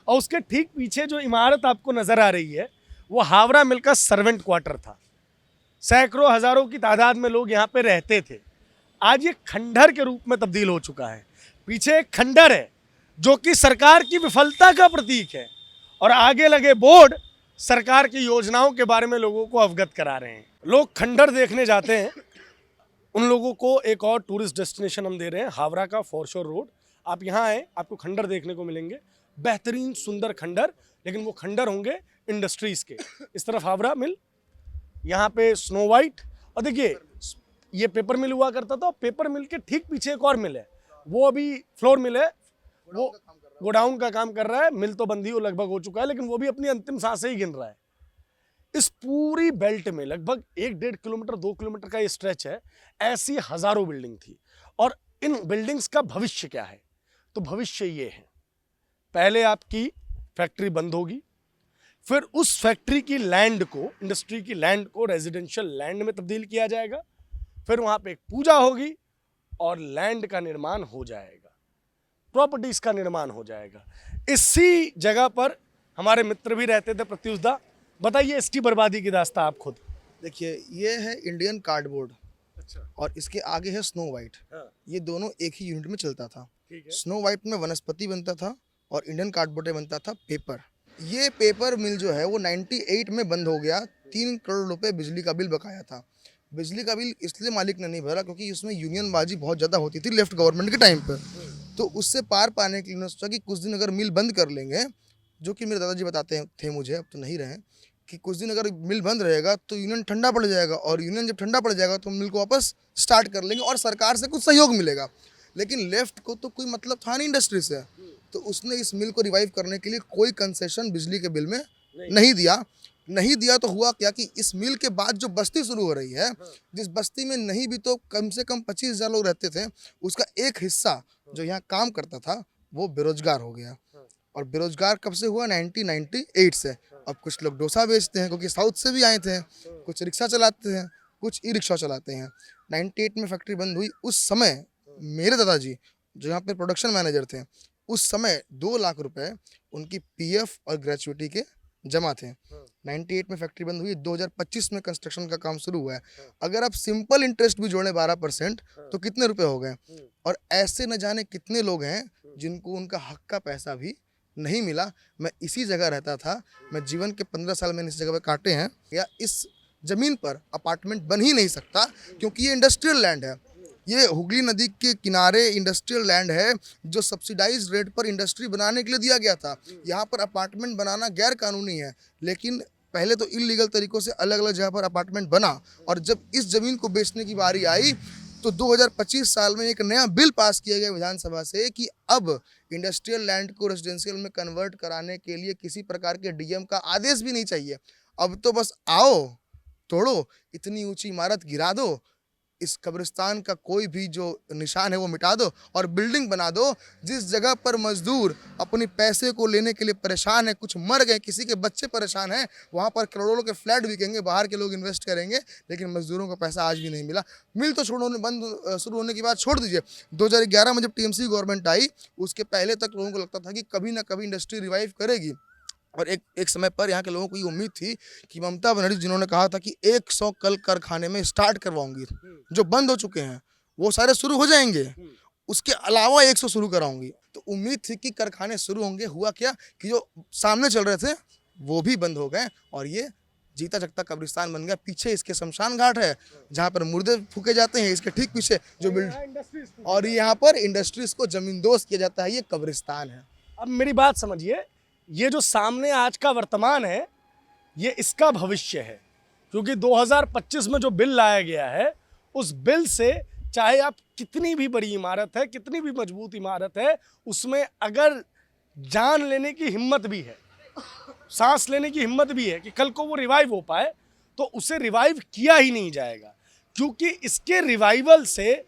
और उसके ठीक पीछे जो इमारत आपको नज़र आ रही है वो हावड़ा मिल का सर्वेंट क्वार्टर था। सैकड़ों हज़ारों की तादाद में लोग यहाँ पे रहते थे। आज ये खंडहर के रूप में तब्दील हो चुका है। पीछे एक खंडहर है जो कि सरकार की विफलता का प्रतीक है, और आगे लगे बोर्ड सरकार की योजनाओं के बारे में लोगों को अवगत करा रहे हैं। लोग खंडहर देखने जाते हैं, उन लोगों को एक और टूरिस्ट डेस्टिनेशन हम दे रहे हैं, हावड़ा का फॉरशोर रोड। आप यहाँ आए, आपको खंडहर देखने को मिलेंगे, बेहतरीन सुंदर खंडहर, लेकिन वो खंडहर होंगे इंडस्ट्रीज़ के। इस तरफ हावड़ा मिल, यहाँ पे स्नो वाइट, और देखिए ये पेपर मिल हुआ करता था, पेपर मिल के ठीक पीछे एक और मिल है, वो अभी फ्लोर मिल है, वो गोडाउन का काम कर रहा है। मिल तो बंदी हो लगभग हो चुका है, लेकिन वो भी अपनी अंतिम सांसें ही गिन रहा है। इस पूरी बेल्ट में लगभग 1-1.5 किलोमीटर 2 किलोमीटर का ये स्ट्रेच है, ऐसी हजारों बिल्डिंग थी। और इन बिल्डिंग्स का भविष्य क्या है? तो भविष्य ये है, पहले आपकी फैक्ट्री बंद होगी, फिर उस फैक्ट्री की लैंड को, इंडस्ट्री की लैंड को रेजिडेंशियल लैंड में तब्दील किया जाएगा, फिर वहाँ पे एक पूजा होगी और लैंड का निर्माण हो जाएगा, प्रॉपर्टीज का निर्माण हो जाएगा। इसी जगह पर हमारे मित्र भी रहते थे, प्रत्युष दा, बताइए इसकी बर्बादी की दास्तां आप खुद। देखिए, ये है इंडियन कार्डबोर्ड, अच्छा, और इसके आगे है स्नो वाइट। हाँ, ये दोनों एक ही यूनिट में चलता था। ठीक है। स्नो वाइट में वनस्पति बनता था और इंडियन कार्डबोर्ड में बनता था पेपर। ये पेपर मिल जो है वो 98 में बंद हो गया। 3 करोड़ रुपए बिजली का बिल बकाया था। बिजली का बिल इसलिए मालिक ने नहीं भरा क्योंकि उसमें यूनियनबाजी बहुत ज़्यादा होती थी लेफ्ट गवर्नमेंट के टाइम पर। तो उससे पार पाने के लिए उन्होंने सोचा कि कुछ दिन अगर मिल बंद कर लेंगे, जो कि मेरे दादाजी बताते थे मुझे, अब तो नहीं रहे, कि कुछ दिन अगर मिल बंद रहेगा तो यूनियन ठंडा पड़ जाएगा, और यूनियन जब ठंडा पड़ जाएगा तो मिल को वापस स्टार्ट कर लेंगे और सरकार से कुछ सहयोग मिलेगा। लेकिन लेफ्ट को तो कोई मतलब था नहीं इंडस्ट्री से, तो उसने इस मिल को रिवाइव करने के लिए कोई कंसेशन बिजली के बिल में नहीं दिया। तो हुआ क्या कि इस मिल के बाद जो बस्ती शुरू हो रही है, जिस बस्ती में नहीं भी तो कम से कम 25,000 लोग रहते थे, उसका एक हिस्सा जो यहाँ काम करता था वो बेरोजगार हो गया। और बेरोजगार कब से हुआ? 1998 से। अब कुछ लोग डोसा बेचते हैं क्योंकि साउथ से भी आए थे, कुछ रिक्शा चलाते हैं, कुछ ई रिक्शा चलाते हैं। 98 में फैक्ट्री बंद हुई। उस समय मेरे दादाजी जो यहाँ पे प्रोडक्शन मैनेजर थे, उस समय 2 लाख रुपए उनकी पीएफ और ग्रेचुइटी के जमा थे। 98 में फैक्ट्री बंद हुई, 2025 में कंस्ट्रक्शन का काम शुरू हुआ है। अगर आप सिंपल इंटरेस्ट भी जोड़ें 12% तो कितने रुपए हो गए? और ऐसे न जाने कितने लोग हैं जिनको उनका हक का पैसा भी नहीं मिला। मैं इसी जगह रहता था, मैं जीवन के 15 साल मैंने इस जगह पे काटे हैं। या इस ज़मीन पर अपार्टमेंट बन ही नहीं सकता क्योंकि ये इंडस्ट्रियल लैंड है। ये हुगली नदी के किनारे इंडस्ट्रियल लैंड है जो सब्सिडाइज रेट पर इंडस्ट्री बनाने के लिए दिया गया था। यहाँ पर अपार्टमेंट बनाना गैर कानूनी है, लेकिन पहले तो इलीगल तरीक़ों से अलग अलग जगह पर अपार्टमेंट बना, और जब इस ज़मीन को बेचने की बारी आई तो 2025 साल में एक नया बिल पास किया गया विधानसभा से कि अब इंडस्ट्रियल लैंड को रेजिडेंशियल में कन्वर्ट कराने के लिए किसी प्रकार के डीएम का आदेश भी नहीं चाहिए। अब तो बस आओ, तोड़ो, इतनी ऊंची इमारत गिरा दो, इस कब्रिस्तान का कोई भी जो निशान है वो मिटा दो और बिल्डिंग बना दो। जिस जगह पर मजदूर अपने पैसे को लेने के लिए परेशान है, कुछ मर गए, किसी के बच्चे परेशान हैं, वहाँ पर करोड़ों के फ्लैट बिकेंगे, बाहर के लोग इन्वेस्ट करेंगे, लेकिन मजदूरों का पैसा आज भी नहीं मिला। मिल तो शुरू होने की बात छोड़ दीजिए। 2011 में जब टीएमसी गवर्नमेंट आई, उसके पहले तक लोगों को लगता था कि कभी ना कभी इंडस्ट्री रिवाइव करेगी। और एक समय पर यहाँ के लोगों को ये उम्मीद थी कि ममता बनर्जी जिन्होंने कहा था कि 100 कल कारखाने में स्टार्ट करवाऊंगी, जो बंद हो चुके हैं वो सारे शुरू हो जाएंगे, उसके अलावा 100 शुरू कराऊंगी। तो उम्मीद थी कि कारखाने शुरू होंगे। हुआ क्या कि जो सामने चल रहे थे वो भी बंद हो गए और ये जीता जगता कब्रिस्तान बन गया। पीछे इसके शमशान घाट है जहाँ पर मुर्दे फूके जाते हैं, इसके ठीक पीछे जो बिल्डिंग, और यहाँ पर इंडस्ट्रीज को जमींदोज किया जाता है। ये कब्रिस्तान है। अब मेरी बात समझिए, ये जो सामने आज का वर्तमान है ये इसका भविष्य है, क्योंकि 2025 में जो बिल लाया गया है उस बिल से चाहे आप कितनी भी बड़ी इमारत है, कितनी भी मजबूत इमारत है, उसमें अगर जान लेने की हिम्मत भी है, सांस लेने की हिम्मत भी है कि कल को वो रिवाइव हो पाए, तो उसे रिवाइव किया ही नहीं जाएगा, क्योंकि इसके रिवाइवल से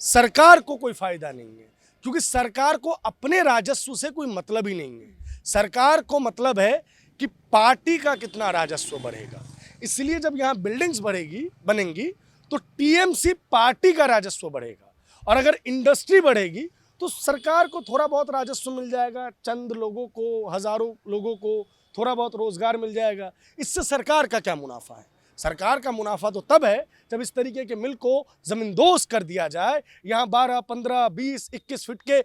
सरकार को कोई फायदा नहीं है, क्योंकि सरकार को अपने राजस्व से कोई मतलब ही नहीं है। सरकार को मतलब है कि पार्टी का कितना राजस्व बढ़ेगा। इसलिए जब यहाँ बिल्डिंग्स बनेंगी तो टीएमसी पार्टी का राजस्व बढ़ेगा, और अगर इंडस्ट्री बढ़ेगी तो सरकार को थोड़ा बहुत राजस्व मिल जाएगा, चंद लोगों को, हजारों लोगों को थोड़ा बहुत रोजगार मिल जाएगा। इससे सरकार का क्या मुनाफा है? सरकार का मुनाफा तो तब है जब इस तरीके के मिल को जमींदोज कर दिया जाए, यहाँ 12, 15, 20, 21 फीट के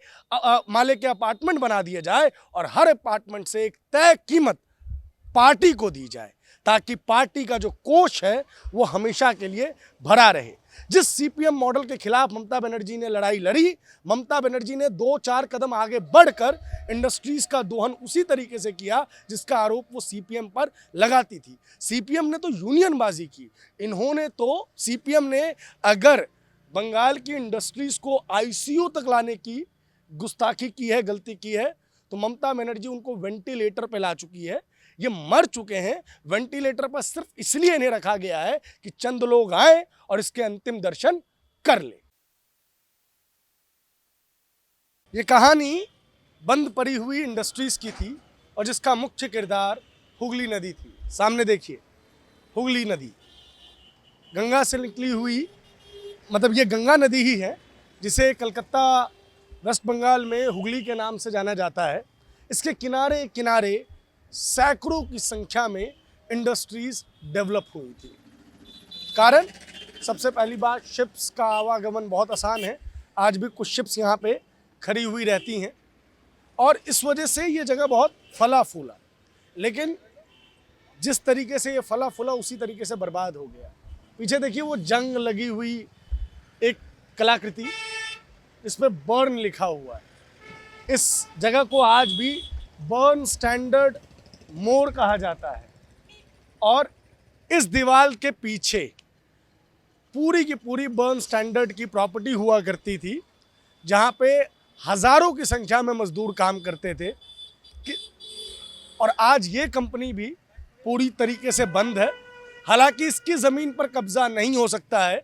माले के अपार्टमेंट बना दिए जाए और हर अपार्टमेंट से एक तय कीमत पार्टी को दी जाए, ताकि पार्टी का जो कोष है वो हमेशा के लिए भरा रहे। जिस सीपीएम मॉडल के खिलाफ ममता बनर्जी ने लड़ाई लड़ी, ममता बनर्जी ने 2-4 कदम आगे बढ़कर इंडस्ट्रीज का दोहन उसी तरीके से किया जिसका आरोप वो सीपीएम पर लगाती थी। सीपीएम ने तो यूनियनबाजी की। इन्होंने तो, सीपीएम ने अगर बंगाल की इंडस्ट्रीज को आईसीयू तक लाने की गुस्ताखी की है, गलती की है, तो ममता बनर्जी उनको वेंटिलेटर पे ला चुकी है। ये मर चुके हैं। वेंटिलेटर पर सिर्फ इसलिए इन्हें रखा गया है कि चंद लोग आए और इसके अंतिम दर्शन कर ले। ये कहानी बंद पड़ी हुई इंडस्ट्रीज की थी और जिसका मुख्य किरदार हुगली नदी थी। सामने देखिए, हुगली नदी गंगा से निकली हुई, मतलब ये गंगा नदी ही है जिसे कलकत्ता, वेस्ट बंगाल में हुगली के नाम से जाना जाता है। इसके किनारे किनारे सैकड़ों की संख्या में इंडस्ट्रीज डेवलप हुई थी। कारण, सबसे पहली बात, शिप्स का आवागमन बहुत आसान है। आज भी कुछ शिप्स यहाँ पे खड़ी हुई रहती हैं और इस वजह से ये जगह बहुत फला फूला। लेकिन जिस तरीके से ये फला फूला उसी तरीके से बर्बाद हो गया। पीछे देखिए वो जंग लगी हुई एक कलाकृति, इस पर बर्न लिखा हुआ है। इस जगह को आज भी बर्न स्टैंडर्ड मोड़ कहा जाता है और इस दीवार के पीछे पूरी की पूरी बर्न स्टैंडर्ड की प्रॉपर्टी हुआ करती थी, जहाँ पे हज़ारों की संख्या में मजदूर काम करते थे। और आज ये कंपनी भी पूरी तरीके से बंद है। हालांकि इसकी ज़मीन पर कब्ज़ा नहीं हो सकता है,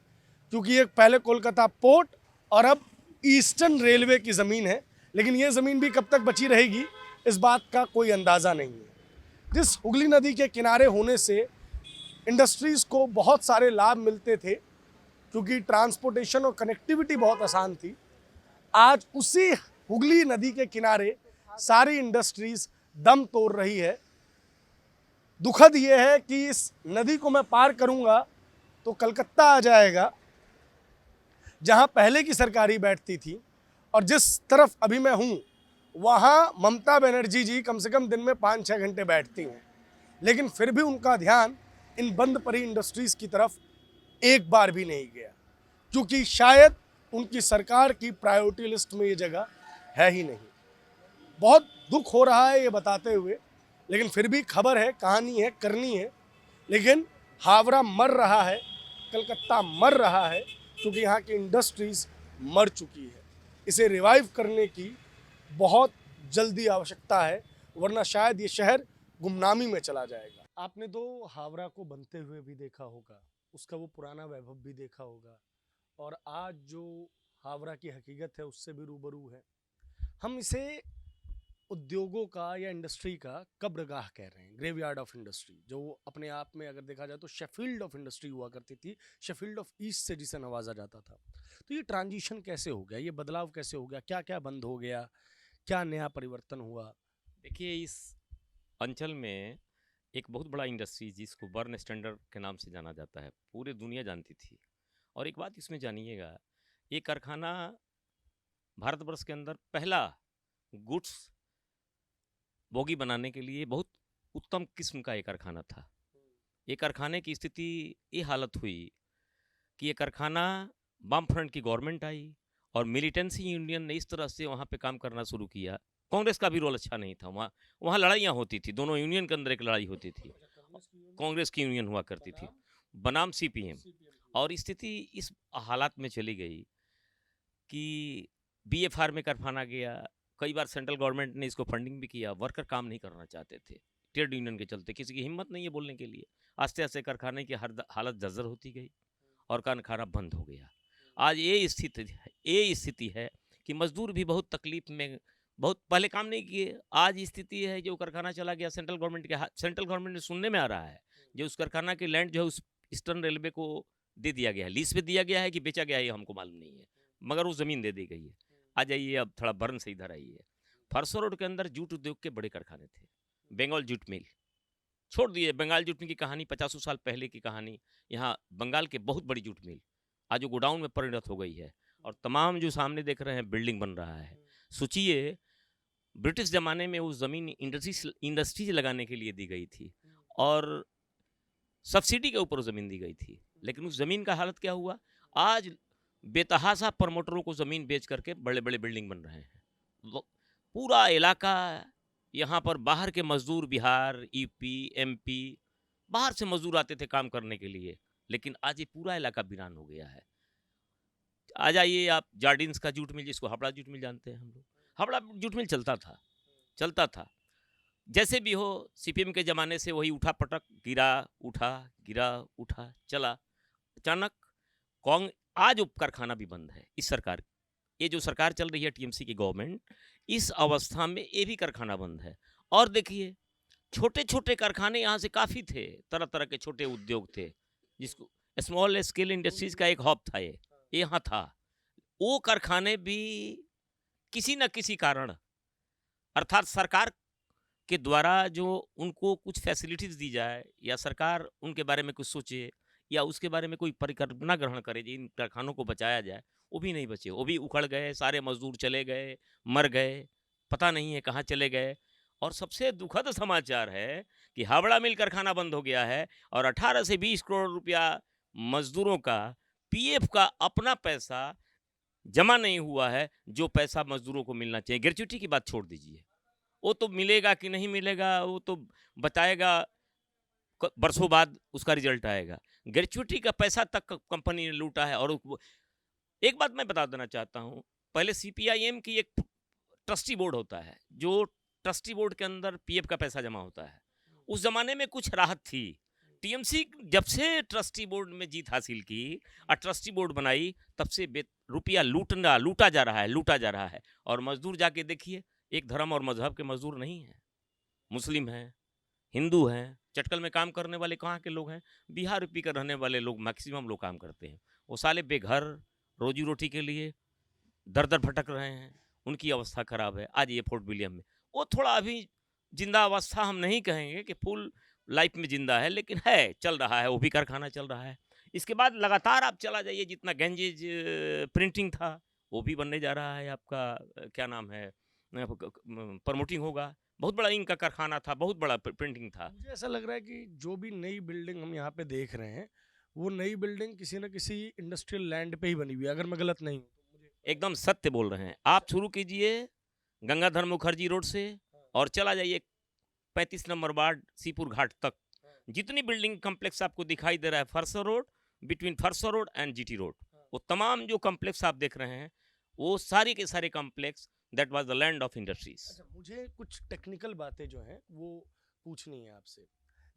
क्योंकि ये पहले कोलकाता पोर्ट और अब ईस्टर्न रेलवे की ज़मीन है, लेकिन ये ज़मीन भी कब तक बची रहेगी इस बात का कोई अंदाज़ा नहीं है। जिस हुगली नदी के किनारे होने से इंडस्ट्रीज़ को बहुत सारे लाभ मिलते थे, क्योंकि ट्रांसपोर्टेशन और कनेक्टिविटी बहुत आसान थी। आज उसी हुगली नदी के किनारे सारी इंडस्ट्रीज़ दम तोड़ रही है। दुखद ये है कि इस नदी को मैं पार करूंगा तो कलकत्ता आ जाएगा, जहां पहले की सरकारी बैठती थी, और जिस तरफ अभी मैं हूं वहां ममता बनर्जी जी कम से कम दिन में 5-6 घंटे बैठती हैं, लेकिन फिर भी उनका ध्यान इन बंद पड़ी इंडस्ट्रीज़ की तरफ एक बार भी नहीं गया, क्योंकि शायद उनकी सरकार की प्रायोरिटी लिस्ट में ये जगह है ही नहीं। बहुत दुख हो रहा है ये बताते हुए, लेकिन फिर भी खबर है, कहानी है, करनी है। लेकिन हावड़ा मर रहा है, कलकत्ता मर रहा है, क्योंकि यहाँ की इंडस्ट्रीज़ मर चुकी है। इसे रिवाइव करने की बहुत जल्दी आवश्यकता है, वरना शायद ये शहर गुमनामी में चला जाएगा। आपने तो हावड़ा को बनते हुए भी देखा होगा, उसका वो पुराना वैभव भी देखा होगा, और आज जो हावड़ा की हकीकत है उससे भी रूबरू है। हम इसे उद्योगों का या इंडस्ट्री का कब्रगाह कह रहे हैं, ग्रेवयार्ड ऑफ इंडस्ट्री, जो अपने आप में अगर देखा जाए तो शेफील्ड ऑफ इंडस्ट्री हुआ करती थी, शेफील्ड ऑफ ईस्ट से जिसे नवाजा जाता था। तो ये ट्रांजिशन कैसे हो गया, ये बदलाव कैसे हो गया, क्या क्या बंद हो गया, क्या नया परिवर्तन हुआ? देखिए, इस अंचल में एक बहुत बड़ा इंडस्ट्री जिसको बर्न स्टैंडर्ड के नाम से जाना जाता है, पूरी दुनिया जानती थी। और एक बात इसमें जानिएगा, ये कारखाना भारतवर्ष के अंदर पहला गुड्स बोगी बनाने के लिए बहुत उत्तम किस्म का एक कारखाना था। ये कारखाने की स्थिति ये हालत हुई कि ये कारखाना वाम फ्रंट की गवर्नमेंट आई और मिलिटेंसी यूनियन ने इस तरह से वहाँ पे काम करना शुरू किया। कांग्रेस का भी रोल अच्छा नहीं था, वहाँ वहाँ लड़ाइयाँ होती थी, दोनों यूनियन के अंदर एक लड़ाई होती थी। कांग्रेस की यूनियन हुआ करती थी बनाम सीपीएम। और स्थिति इस हालात में चली गई कि बीएफआर में कारखाना गया, कई बार सेंट्रल गवर्नमेंट ने इसको फंडिंग भी किया, वर्कर काम नहीं करना चाहते थे ट्रेड यूनियन के चलते, किसी की हिम्मत नहीं है बोलने के लिए। आस्ते आस्ते कारखाने की हालत जर्जर होती गई और कारखाना बंद हो गया। आज ये स्थिति है कि मजदूर भी बहुत तकलीफ में, बहुत पहले काम नहीं किए। आज स्थिति है जो कारखाना चला गया सेंट्रल गवर्नमेंट के हाथ, सेंट्रल गवर्नमेंट ने सुनने में आ रहा है जो उस कारखाना की लैंड जो है उस ईस्टर्न रेलवे को दे दिया गया है, लीज पे दिया गया है कि बेचा गया है ये हमको मालूम नहीं है, मगर वो ज़मीन दे दी गई है। आ जाइए, अब थोड़ा बर्न से इधर आइए। फरसो रोड के अंदर जूट उद्योग के बड़े कारखाने थे, बंगाल जूट मिल। छोड़ दिए बंगाल जूट मिल की कहानी, 50 साल पहले की कहानी। यहाँ बंगाल के बहुत बड़ी जूट मिल आज वो गोडाउन में परिणत हो गई है और तमाम जो सामने देख रहे हैं बिल्डिंग बन रहा है। सोचिए, ब्रिटिश ज़माने में वो ज़मीन इंडस्ट्रीज लगाने के लिए दी गई थी और सब्सिडी के ऊपर ज़मीन दी गई थी, लेकिन उस ज़मीन का हालत क्या हुआ? आज बेतहासा प्रमोटरों को ज़मीन बेच करके बड़े बड़े बिल्डिंग बन रहे हैं। पूरा इलाका, यहाँ पर बाहर के मजदूर, बिहार, यूपी, एमपी, बाहर से मजदूर आते थे काम करने के लिए, लेकिन आज ये पूरा इलाका वीरान हो गया है। आ जाइए आप जार्डिन्स का जूट मिल, जिसको हावड़ा जूट मिल जानते हैं हम लोग, हावड़ा जूट मिल चलता था। जैसे भी हो, सीपीएम के ज़माने से वही उठा पटक, गिरा उठा चला। अचानक आज वो कारखाना भी बंद है। इस सरकार, ये जो सरकार चल रही है टीएमसी की गवर्नमेंट, इस अवस्था में ये भी कारखाना बंद है। और देखिए, छोटे छोटे कारखाने यहाँ से काफ़ी थे, तरह तरह के छोटे उद्योग थे, जिसको स्मॉल स्केल इंडस्ट्रीज का एक हब था ये यहाँ था। वो कारखाने भी किसी न किसी कारण, अर्थात सरकार के द्वारा जो उनको कुछ फैसिलिटीज़ दी जाए या सरकार उनके बारे में कुछ सोचे या उसके बारे में कोई परिकल्पना ग्रहण करे जी इन कारखानों को बचाया जाए, वो भी नहीं बचे, वो भी उखड़ गए, सारे मजदूर चले गए, मर गए, पता नहीं है कहाँ चले गए। और सबसे दुखद समाचार है कि हावड़ा मिल कारखाना बंद हो गया है और 18 से 20 करोड़ रुपया मजदूरों का पीएफ का अपना पैसा जमा नहीं हुआ है, जो पैसा मजदूरों को मिलना चाहिए। ग्रेच्युटी की बात छोड़ दीजिए, वो तो मिलेगा कि नहीं मिलेगा वो तो बताएगा, बरसों बाद उसका रिजल्ट आएगा। ग्रेच्युटी का पैसा तक कंपनी ने लूटा है। और एक बात मैं बता देना चाहता हूँ, पहले सीपीआईएम की एक ट्रस्टी बोर्ड होता है, जो ट्रस्टी बोर्ड के अंदर पीएफ का पैसा जमा होता है। उस जमाने में कुछ राहत थी। टीएमसी जब से ट्रस्टी बोर्ड में जीत हासिल की और ट्रस्टी बोर्ड बनाई, तब से रुपया लूटा जा रहा है। और मजदूर जाके देखिए, एक धर्म और मजहब के मजदूर नहीं हैं, मुस्लिम हैं, हिंदू हैं। चटकल में काम करने वाले कहाँ के लोग हैं? बिहार यूपी का रहने वाले लोग, मैक्सिमम लोग काम करते हैं। वो साले बेघर, रोजी रोटी के लिए दर दर भटक रहे हैं, उनकी अवस्था खराब है। आज ये फोर्ट विलियम में वो थोड़ा अभी जिंदा अवस्था हम नहीं कहेंगे कि फुल लाइफ में जिंदा है, लेकिन है, चल रहा है, वो भी कारखाना चल रहा है। इसके बाद लगातार आप चला जाइए, जितना गंजेज प्रिंटिंग था वो भी बनने जा रहा है। आपका क्या नाम है, प्रमोटिंग होगा। बहुत बड़ा इंक का कारखाना था, बहुत बड़ा प्रिंटिंग था। मुझे ऐसा लग रहा है कि जो भी नई बिल्डिंग हम यहाँ पे देख रहे हैं, वो नई बिल्डिंग किसी न किसी इंडस्ट्रियल लैंड पे ही बनी हुई है, अगर मैं गलत नहीं हूँ तो। मुझे एकदम सत्य बोल रहे हैं आप। शुरू कीजिए गंगाधर मुखर्जी रोड से और चला जाइए 35 नंबर वार्ड सीपुर घाट तक। जितनी बिल्डिंग कम्प्लेक्स आपको दिखाई दे रहा है फरसो रोड, बिटवीन फरसो रोड एंड जीटी रोड, वो तमाम जो कम्प्लेक्स आप देख रहे हैं, वो सारे के सारे complex that was the land of industries. अच्छा, मुझे कुछ टेक्निकल बातें जो हैं वो पूछनी है आपसे।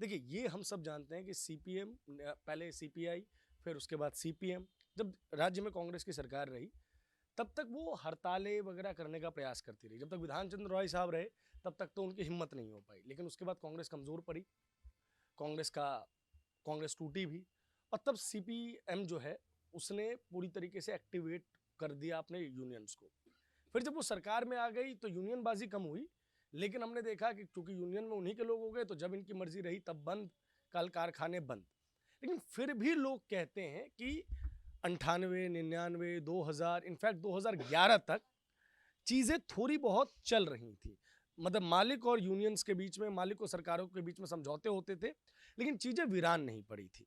देखिए, ये हम सब जानते हैं कि सीपीएम, पहले सीपीआई, फिर उसके बाद सीपीएम, जब राज्य में कांग्रेस की सरकार रही तब तक वो हड़तालें वगैरह करने का प्रयास करती रही। जब तक विधान चंद्र रॉय साहब रहे तब तक तो उनकी हिम्मत नहीं हो पाई, लेकिन उसके बाद कांग्रेस कमज़ोर पड़ी, कांग्रेस टूटी भी, और तब सीपीएम जो है उसने पूरी तरीके से एक्टिवेट कर दिया अपने यूनियंस को। फिर जब वो सरकार में आ गई तो यूनियनबाजी कम हुई, लेकिन हमने देखा कि क्योंकि यूनियन में उन्हीं के लोग हो गए तो जब इनकी मर्जी रही तब बंद, कल कारखाने बंद। लेकिन फिर भी लोग कहते हैं कि 98, 99, 2000, इनफैक्ट 2011 तक चीज़ें थोड़ी बहुत चल रही थी। मतलब मालिक और यूनियंस के बीच में, मालिक और सरकारों के बीच में समझौते होते थे, लेकिन चीज़ें वीरान नहीं पड़ी थी।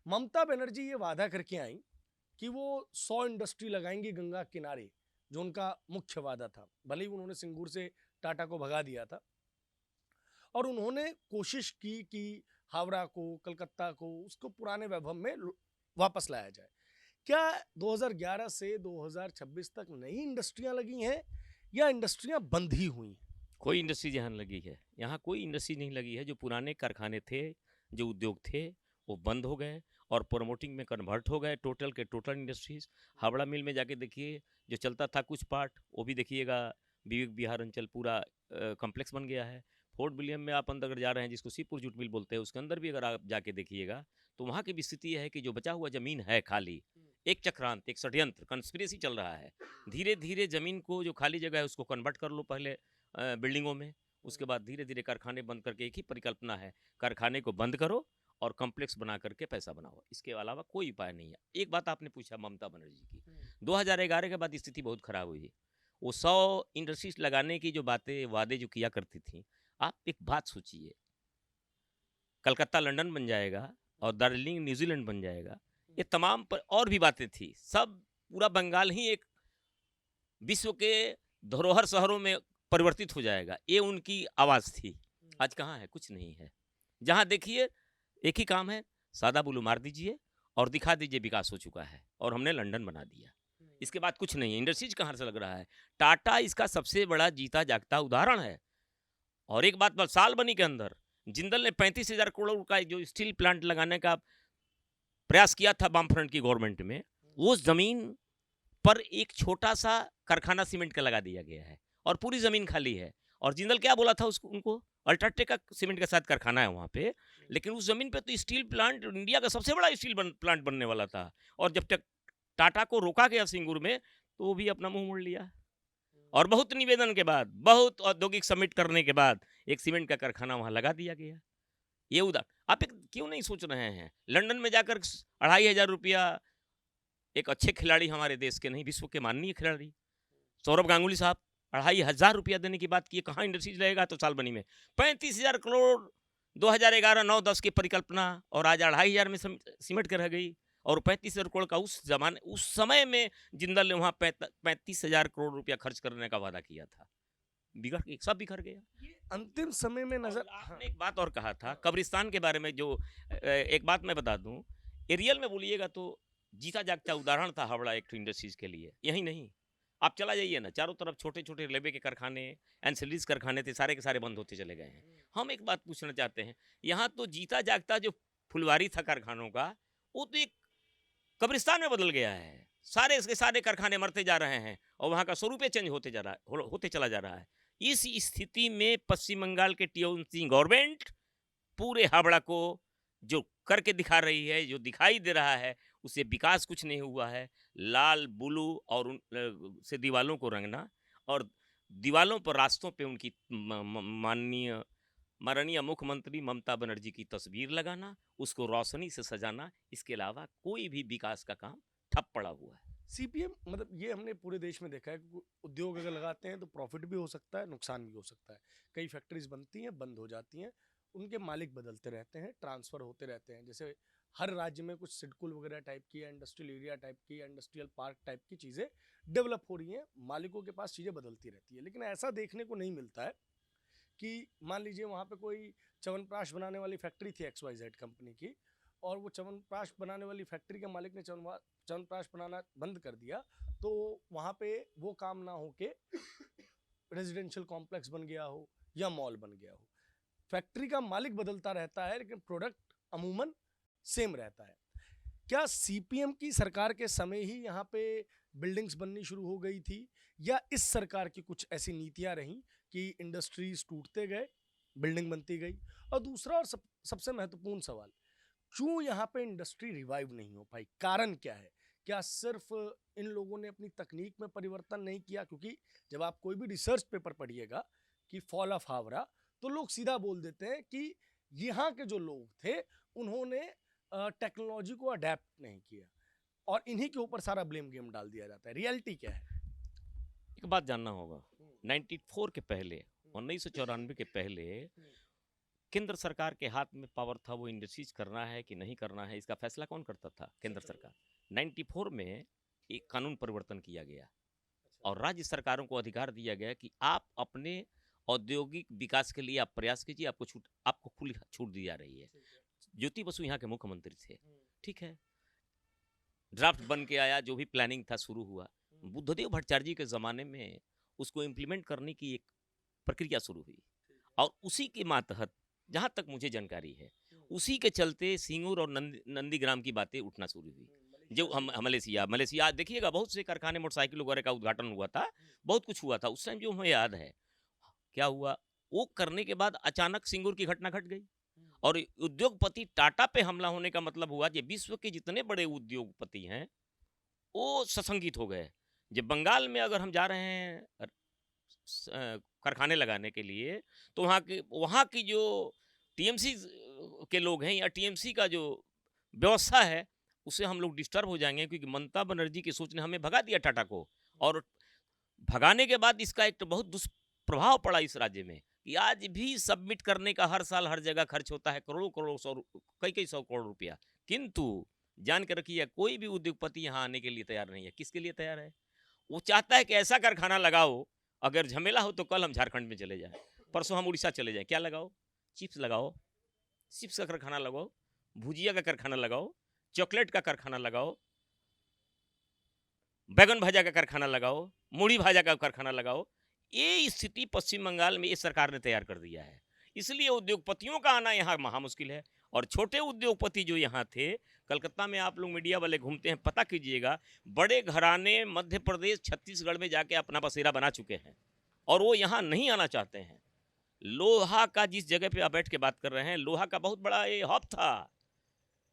ममता बनर्जी ये वादा करके आई कि वो 100 इंडस्ट्री लगाएंगी गंगा किनारे, जो उनका मुख्य वादा था। भले ही उन्होंने सिंगूर से टाटा को भगा दिया था, और उन्होंने कोशिश की कि हावड़ा को, कलकत्ता को उसको पुराने वैभव में वापस लाया जाए। क्या 2011 से 2026 तक नई इंडस्ट्रियां लगी हैं या इंडस्ट्रियां बंद ही हुई हैं? कोई इंडस्ट्री यहाँ लगी है? यहाँ कोई इंडस्ट्री नहीं लगी है। जो पुराने कारखाने थे, जो उद्योग थे, वो बंद हो गए और प्रमोटिंग में कन्वर्ट हो गए टोटल के टोटल इंडस्ट्रीज। हावड़ा मिल में जाके देखिए, जो चलता था कुछ पार्ट, वो भी देखिएगा विवेक विहार अंचल पूरा कॉम्प्लेक्स बन गया है। फोर्ट विलियम में आप अंदर जा रहे हैं, जिसको सीपुर जूट मिल बोलते हैं, उसके अंदर भी अगर आप जाके देखिएगा तो वहाँ की भी स्थिति है कि जो बचा हुआ ज़मीन है खाली, एक चक्रांत, एक षड्यंत्र, कंस्पिरेसी चल रहा है। धीरे धीरे ज़मीन को, जो खाली जगह है उसको कन्वर्ट कर लो पहले बिल्डिंगों में, उसके बाद धीरे धीरे कारखाने बंद करके, एक ही परिकल्पना है, कारखाने को बंद करो और कॉम्प्लेक्स बना करके पैसा बनाओ। इसके अलावा कोई उपाय नहीं है। एक बात आपने पूछा ममता बनर्जी की, 2011 के बाद स्थिति बहुत खराब हुई। वो 100 इंडस्ट्रीज लगाने की जो बातें, वादे जो किया करती थी, आप एक बात सोचिए, कलकत्ता लंदन बन जाएगा और दार्जिलिंग न्यूजीलैंड बन जाएगा, ये तमाम पर और भी बातें थी। सब पूरा बंगाल ही एक विश्व के धरोहर शहरों में परिवर्तित हो जाएगा, ये उनकी आवाज़ थी। आज कहाँ है? कुछ नहीं है। जहाँ देखिए एक ही काम है, सादा बुलू मार दीजिए और दिखा दीजिए विकास हो चुका है और हमने लंदन बना दिया। इसके बाद कुछ नहीं है। इंडस्ट्रीज कहाँ से लग रहा है? टाटा इसका सबसे बड़ा जीता जागता उदाहरण है। और एक बात, साल बनी के अंदर जिंदल ने 35,000 करोड़ का जो स्टील प्लांट लगाने का प्रयास किया था वाम फ्रंट की गवर्नमेंट में, वो जमीन पर एक छोटा सा कारखाना सीमेंट का लगा दिया गया है और पूरी जमीन खाली है। और जिंदल क्या बोला था उसको, उनको अल्ट्राटेक का सीमेंट के साथ कारखाना है वहाँ पे, लेकिन उस जमीन पे तो स्टील प्लांट, इंडिया का सबसे बड़ा स्टील प्लांट बनने वाला था। और जब तक टाटा को रोका गया सिंगूर में, तो वो भी अपना मुंह मोड़ लिया। और बहुत निवेदन के बाद, बहुत औद्योगिक समिट करने के बाद एक सीमेंट का कारखाना वहाँ लगा दिया गया। ये आप क्यों नहीं सोच रहे हैं? लंदन में जाकर 2,500 रुपया एक अच्छे खिलाड़ी, हमारे देश के नहीं, विश्व के माननीय खिलाड़ी सौरभ गांगुली साहब 2,500 रुपया देने की बात की। कहाँ इंडस्ट्रीज लगेगा? तो साल बनी में 35,000 करोड़ 2011, 9, 10 की परिकल्पना, और आज 2,500 में सिमट कर रह गई। और 35,000 करोड़ का उस समय में जिंदल ने वहाँ 35,000 करोड़ रुपया खर्च करने का वादा किया था। सब बिखर गया। अंतिम समय में नजर। आपने एक बात और कहा था कब्रिस्तान के बारे में, जो एक बात मैं बता दूं, एरियल में बोलिएगा तो जीता जागता उदाहरण था हावड़ा एक इंडस्ट्रीज के लिए। यही नहीं, आप चला जाइए ना, चारों तरफ छोटे छोटे रेलवे के कारखाने, एंसिलरीज कारखाने थे, सारे के सारे बंद होते चले गए हैं। हम एक बात पूछना चाहते हैं, यहाँ तो जीता जागता जो फुलवारी था कारखानों का, वो तो एक कब्रिस्तान में बदल गया है। सारे इसके सारे कारखाने मरते जा रहे हैं और वहाँ का स्वरूप चेंज होते चला जा रहा है। इस स्थिति में पश्चिम बंगाल के टीएमसी गवर्नमेंट पूरे हावड़ा को जो करके दिखा रही है, जो दिखाई दे रहा है, उससे विकास कुछ नहीं हुआ है। लाल ब्लू और से दीवालों को रंगना और दीवालों पर, रास्तों पे उनकी माननीय मुख्यमंत्री ममता बनर्जी की तस्वीर लगाना, उसको रोशनी से सजाना, इसके अलावा कोई भी विकास का काम ठप पड़ा हुआ है। सीपीएम, मतलब ये हमने पूरे देश में देखा है कि उद्योग अगर लगाते हैं तो प्रॉफिट भी हो सकता है, नुकसान भी हो सकता है। कई फैक्ट्रीज बनती हैं, बंद हो जाती हैं, उनके मालिक बदलते रहते हैं, ट्रांसफ़र होते रहते हैं। जैसे हर राज्य में कुछ सिडकुल वगैरह टाइप की, इंडस्ट्रियल एरिया टाइप की, इंडस्ट्रियल पार्क टाइप की चीज़ें डेवलप हो रही हैं, मालिकों के पास चीज़ें बदलती रहती है। लेकिन ऐसा देखने को नहीं मिलता है कि मान लीजिए वहाँ पे कोई च्यवनप्राश बनाने वाली फैक्ट्री थी XYZ कंपनी की, और वो च्यवनप्राश बनाने वाली फैक्ट्री के मालिक ने च्यवनप्राश बनाना बंद कर दिया, तो वहाँ पे वो काम ना हो के रेजिडेंशियल कॉम्प्लेक्स बन गया हो या मॉल बन गया हो। फैक्ट्री का मालिक बदलता रहता है, लेकिन प्रोडक्ट अमूमन सेम रहता है। क्या सीपीएम की सरकार के समय ही यहाँ पे बिल्डिंग्स बननी शुरू हो गई थी, या इस सरकार की कुछ ऐसी नीतियां रहीं कि इंडस्ट्रीज टूटते गए, बिल्डिंग बनती गई? और दूसरा और सबसे महत्वपूर्ण सवाल, क्यों यहाँ पे इंडस्ट्री रिवाइव नहीं हो पाई? कारण क्या है? क्या सिर्फ इन लोगों ने अपनी तकनीक में परिवर्तन नहीं किया? क्योंकि जब आप कोई भी रिसर्च पेपर पढ़िएगा कि फॉल ऑफ हावड़ा, तो लोग सीधा बोल देते हैं कि यहाँ के जो लोग थे उन्होंने टेक्नोलॉजी को अडेप्ट नहीं किया, और इन्हीं के ऊपर सारा ब्लेम गेम डाल दिया जाता है। रियलिटी क्या है? एक बात जानना होगा, 94 के पहले, 1994 के पहले केंद्र सरकार के हाथ में पावर था, वो इंडस्ट्रीज करना है कि नहीं करना है, इसका फैसला कौन करता था? केंद्र सरकार। 94 में एक कानून परिवर्तन किया गया और राज्य सरकारों को अधिकार दिया गया कि आप अपने औद्योगिक विकास के लिए आप प्रयास कीजिए, आपको खुली छूट दी जा रही है। ज्योति बसु यहाँ के मुख्यमंत्री थे, ठीक है, ड्राफ्ट बन के आया, जो भी प्लानिंग था शुरू हुआ। बुद्धदेव भट्टाचार्य जी के ज़माने में उसको इम्प्लीमेंट करने की एक प्रक्रिया शुरू हुई, और उसी के मातहत जहाँ तक मुझे जानकारी है, उसी के चलते सिंगूर और नंदीग्राम की बातें उठना शुरू हुई। जो हम मलेशिया देखिएगा, बहुत से कारखाने मोटरसाइकिल वगैरह का उद्घाटन हुआ था, बहुत कुछ हुआ था उस टाइम, जो हमें याद है। क्या हुआ, वो करने के बाद अचानक सिंगूर की घटना घट गई, और उद्योगपति टाटा पे हमला होने का मतलब हुआ कि विश्व के जितने बड़े उद्योगपति हैं वो सशंकित हो गए। जब बंगाल में अगर हम जा रहे हैं कारखाने लगाने के लिए, तो वहाँ की जो टीएमसी के लोग हैं या टीएमसी का जो व्यवस्था है, उससे हम लोग डिस्टर्ब हो जाएंगे, क्योंकि ममता बनर्जी की सोच ने हमें भगा दिया टाटा को, और भगाने के बाद इसका एक तो बहुत दुष्प्रभाव पड़ा इस राज्य में कि आज भी सबमिट करने का हर साल हर जगह खर्च होता है कई सौ करोड़ रुपया, किंतु जान के रखिए कोई भी उद्योगपति यहाँ आने के लिए तैयार नहीं है। किसके लिए तैयार है? वो चाहता है कि ऐसा कारखाना लगाओ, अगर झमेला हो तो कल हम झारखंड में चले जाएं, परसों हम उड़ीसा चले जाएं। क्या लगाओ? चिप्स लगाओ, चिप्स का कारखाना लगाओ, भुजिया का कारखाना लगाओ, चॉकलेट का कारखाना लगाओ, बैगन भाजा का कारखाना लगाओ, मूढ़ी भाजा का कारखाना लगाओ। ये स्थिति पश्चिम बंगाल में इस सरकार ने तैयार कर दिया है, इसलिए उद्योगपतियों का आना यहाँ महा मुश्किल है। और छोटे उद्योगपति जो यहाँ थे, कलकत्ता में आप लोग मीडिया वाले घूमते हैं, पता कीजिएगा, बड़े घराने मध्य प्रदेश छत्तीसगढ़ में जाके अपना बसेरा बना चुके हैं, और वो यहाँ नहीं आना चाहते हैं। लोहा का जिस जगह पे आप बैठ के बात कर रहे हैं, लोहा का बहुत बड़ा ये हब था,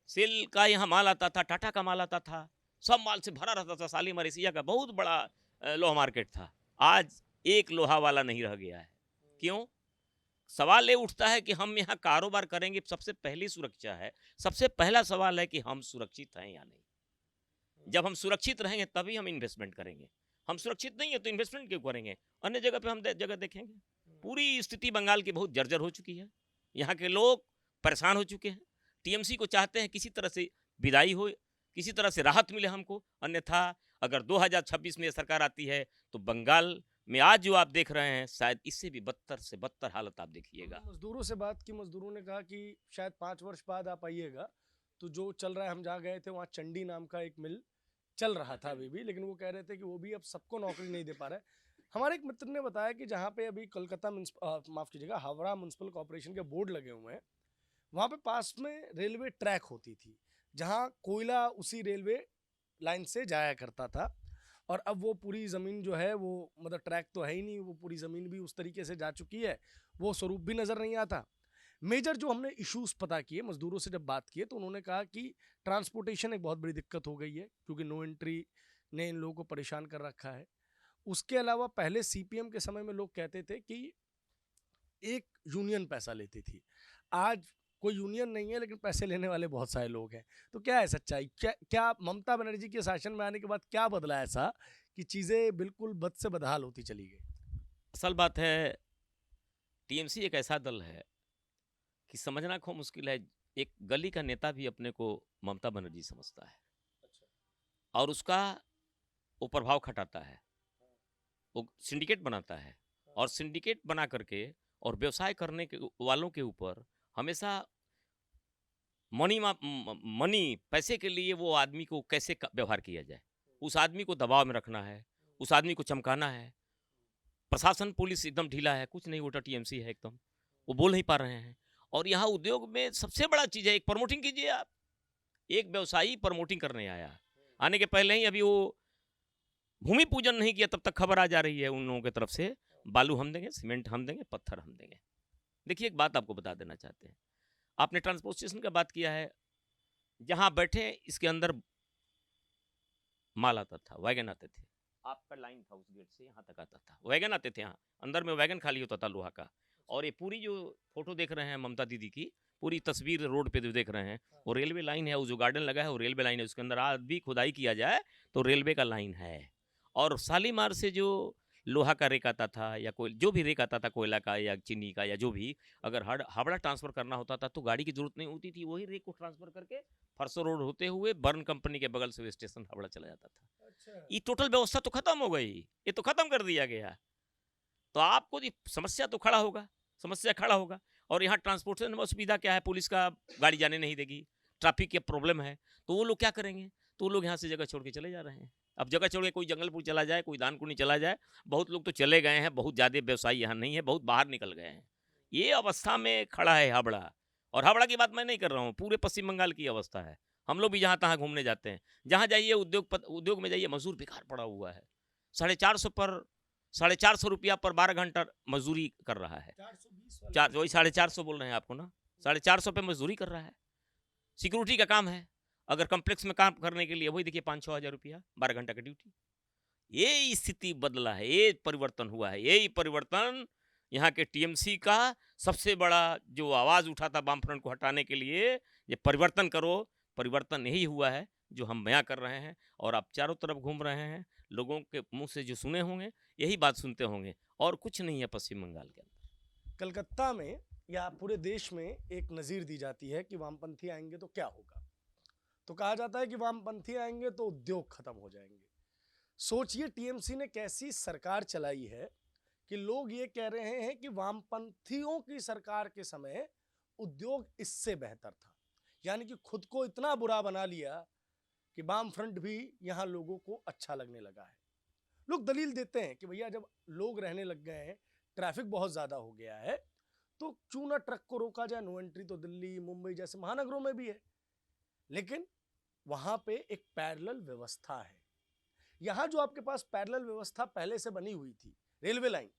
सेल का यहाँ माल आता था, टाटा का माल आता था, सब माल से भरा रहता था। साली मलेशिया का बहुत बड़ा लोहा मार्केट था। आज एक लोहा वाला नहीं रह गया है। क्यों? सवाल ये उठता है कि हम यहाँ कारोबार करेंगे, सबसे पहली सुरक्षा है, सबसे पहला सवाल है कि हम सुरक्षित हैं या नहीं। जब हम सुरक्षित रहेंगे तभी हम इन्वेस्टमेंट करेंगे। हम सुरक्षित नहीं है तो इन्वेस्टमेंट क्यों करेंगे? अन्य जगह पे हम जगह देखेंगे। पूरी स्थिति बंगाल की बहुत जर्जर हो चुकी है, यहाँ के लोग परेशान हो चुके हैं। टीएमसी को चाहते हैं किसी तरह से विदाई हो, किसी तरह से राहत मिले हमको, अन्यथा अगर 2026 में सरकार आती है तो बंगाल में आज जो आप देख रहे हैं, शायद इससे भी बदतर से बदतर हालत आप देखिएगा। मजदूरों से बात की, मजदूरों ने कहा कि शायद 5 वर्ष बाद आप आइएगा तो जो चल रहा है, हम जहाँ गए थे वहाँ चंडी नाम का एक मिल चल रहा था अभी भी, लेकिन वो कह रहे थे कि वो भी अब सबको नौकरी नहीं दे पा रहा है। हमारे एक मित्र ने बताया कि जहाँ पे अभी कोलकाता माफ़ कीजिएगा, हावड़ा म्यूनसिपल कॉर्पोरेशन के बोर्ड लगे हुए हैं, वहाँ पे पास में रेलवे ट्रैक होती थी, जहाँ कोयला उसी रेलवे लाइन से जाया करता था, और अब वो पूरी ज़मीन जो है वो, मतलब ट्रैक तो है ही नहीं, वो पूरी ज़मीन भी उस तरीके से जा चुकी है, वो स्वरूप भी नज़र नहीं आता। मेजर जो हमने इश्यूज पता किए, मजदूरों से जब बात किए, तो उन्होंने कहा कि ट्रांसपोर्टेशन एक बहुत बड़ी दिक्कत हो गई है, क्योंकि नो एंट्री ने इन लोगों को परेशान कर रखा है। उसके अलावा पहले सीपीएम के समय में लोग कहते थे कि एक यूनियन पैसा लेती थी, आज कोई यूनियन नहीं है, लेकिन पैसे लेने वाले बहुत सारे लोग हैं। तो क्या है सच्चाई? क्या ममता बनर्जी के शासन में आने के बाद क्या बदला ऐसा कि चीज़ें बिल्कुल बद से बदहाल होती चली गई? असल बात है, टीएमसी एक ऐसा दल है कि समझना खूब मुश्किल है। एक गली का नेता भी अपने को ममता बनर्जी समझता है, और उसका वो प्रभाव खटाता है, वो सिंडिकेट बनाता है, और सिंडिकेट बना करके और व्यवसाय करने के वालों के ऊपर हमेशा मनी पैसे के लिए वो आदमी को कैसे व्यवहार किया जाए, उस आदमी को दबाव में रखना है, उस आदमी को चमकाना है। प्रशासन पुलिस एकदम ढीला है, कुछ नहीं, वोटर टीएमसी है एकदम, वो बोल नहीं पा रहे हैं। और यहाँ उद्योग में सबसे बड़ा चीज़ है, एक प्रमोटिंग कीजिए आप, एक व्यवसायी प्रमोटिंग करने आया, आने के पहले ही अभी वो भूमि पूजन नहीं किया, तब तक खबर आ जा रही है उन लोगों की तरफ से, बालू हम देंगे, सीमेंट हम देंगे, पत्थर हम देंगे। देखिए एक बात आपको बता देना चाहते हैं, आपने ट्रांसपोर्ट स्टेशन का बात किया है, जहां बैठे इसके अंदर माल आता था, वैगन आते थे, आपका लाइन था उस गेट से यहाँ तक आता था, वैगन आते थे, यहाँ अंदर में वैगन खाली होता था लोहा का। और ये पूरी जो फोटो देख रहे हैं ममता दीदी की, पूरी तस्वीर रोड पे जो देख रहे हैं, वो रेलवे लाइन है, वो जो गार्डन लगा है वो रेलवे लाइन है, उसके अंदर आज भी खुदाई किया जाए तो रेलवे का लाइन है। और शालीमार से जो लोहा का रेक आता था या कोई जो भी रेक आता था, कोयला का या चीनी का या जो भी, अगर हावड़ा ट्रांसफ़र करना होता था तो गाड़ी की जरूरत नहीं होती थी, वही रेक को ट्रांसफ़र करके फरसो रोड होते हुए बर्न कंपनी के बगल से वो स्टेशन हावड़ा चला जाता था। ये टोटल व्यवस्था तो खत्म हो गई, ये तो खत्म कर दिया गया। तो आपको ये समस्या तो खड़ा होगा, समस्या खड़ा होगा। और यहाँ ट्रांसपोर्टेशन में सुविधा क्या है, पुलिस का गाड़ी जाने नहीं देगी, ट्रैफिक की प्रॉब्लम है, तो वो लोग क्या करेंगे, तो वो लोग यहाँ से जगह छोड़ के चले जा रहे हैं। अब जगह छोड़ के कोई जंगलपुर चला जाए, कोई दानकुनी चला जाए, बहुत लोग तो चले गए हैं, बहुत ज़्यादा व्यवसायी यहाँ नहीं है, बहुत बाहर निकल गए हैं। ये अवस्था में खड़ा है हावड़ा। और हावड़ा की बात मैं नहीं कर रहा हूँ, पूरे पश्चिम बंगाल की अवस्था है। हम लोग भी जहाँ तहाँ घूमने जाते हैं, जहाँ जाइए उद्योग में जाइए, मजदूर बेकार पड़ा हुआ है। 450 रुपया पर 12 घंटा मजदूरी कर रहा है। वही 450 बोल रहे हैं आपको ना, 450 पे मजदूरी कर रहा है। सिक्योरिटी का काम है, अगर कम्प्लेक्स में काम करने के लिए वही देखिए 5-6 हज़ार रुपया 12 घंटा का ड्यूटी। ये स्थिति बदला है, ये परिवर्तन हुआ है। यही परिवर्तन यहाँ के टीएमसी का सबसे बड़ा जो आवाज़ उठा था वामफ्रंट को हटाने के लिए, ये परिवर्तन करो, परिवर्तन यही हुआ है जो हम बयां कर रहे हैं। और आप चारों तरफ घूम रहे हैं, लोगों के मुंह से जो सुने होंगे यही बात सुनते होंगे, और कुछ नहीं है पश्चिम बंगाल के अंदर। कलकत्ता में या पूरे देश में एक नज़ीर दी जाती है कि वामपंथी आएंगे तो क्या होगा। तो कहा जाता है कि वामपंथी आएंगे तो उद्योग खत्म हो जाएंगे। सोचिए टीएमसी ने कैसी सरकार चलाई है कि लोग ये कह रहे हैं कि वामपंथियों की सरकार के समय उद्योग इससे बेहतर था। यानी कि खुद को इतना बुरा बना लिया कि वाम फ्रंट भी यहाँ लोगों को अच्छा लगने लगा है। लोग दलील देते हैं कि भैया जब लोग रहने लग गए हैं, ट्रैफिक बहुत ज़्यादा हो गया है, तो क्यों ना ट्रक को रोका जाए। नो एंट्री तो दिल्ली, मुंबई जैसे महानगरों में भी है, लेकिन वहाँ पे एक पैरेलल व्यवस्था है। यहाँ जो आपके पास पैरेलल व्यवस्था पहले से बनी हुई थी, रेलवे लाइन,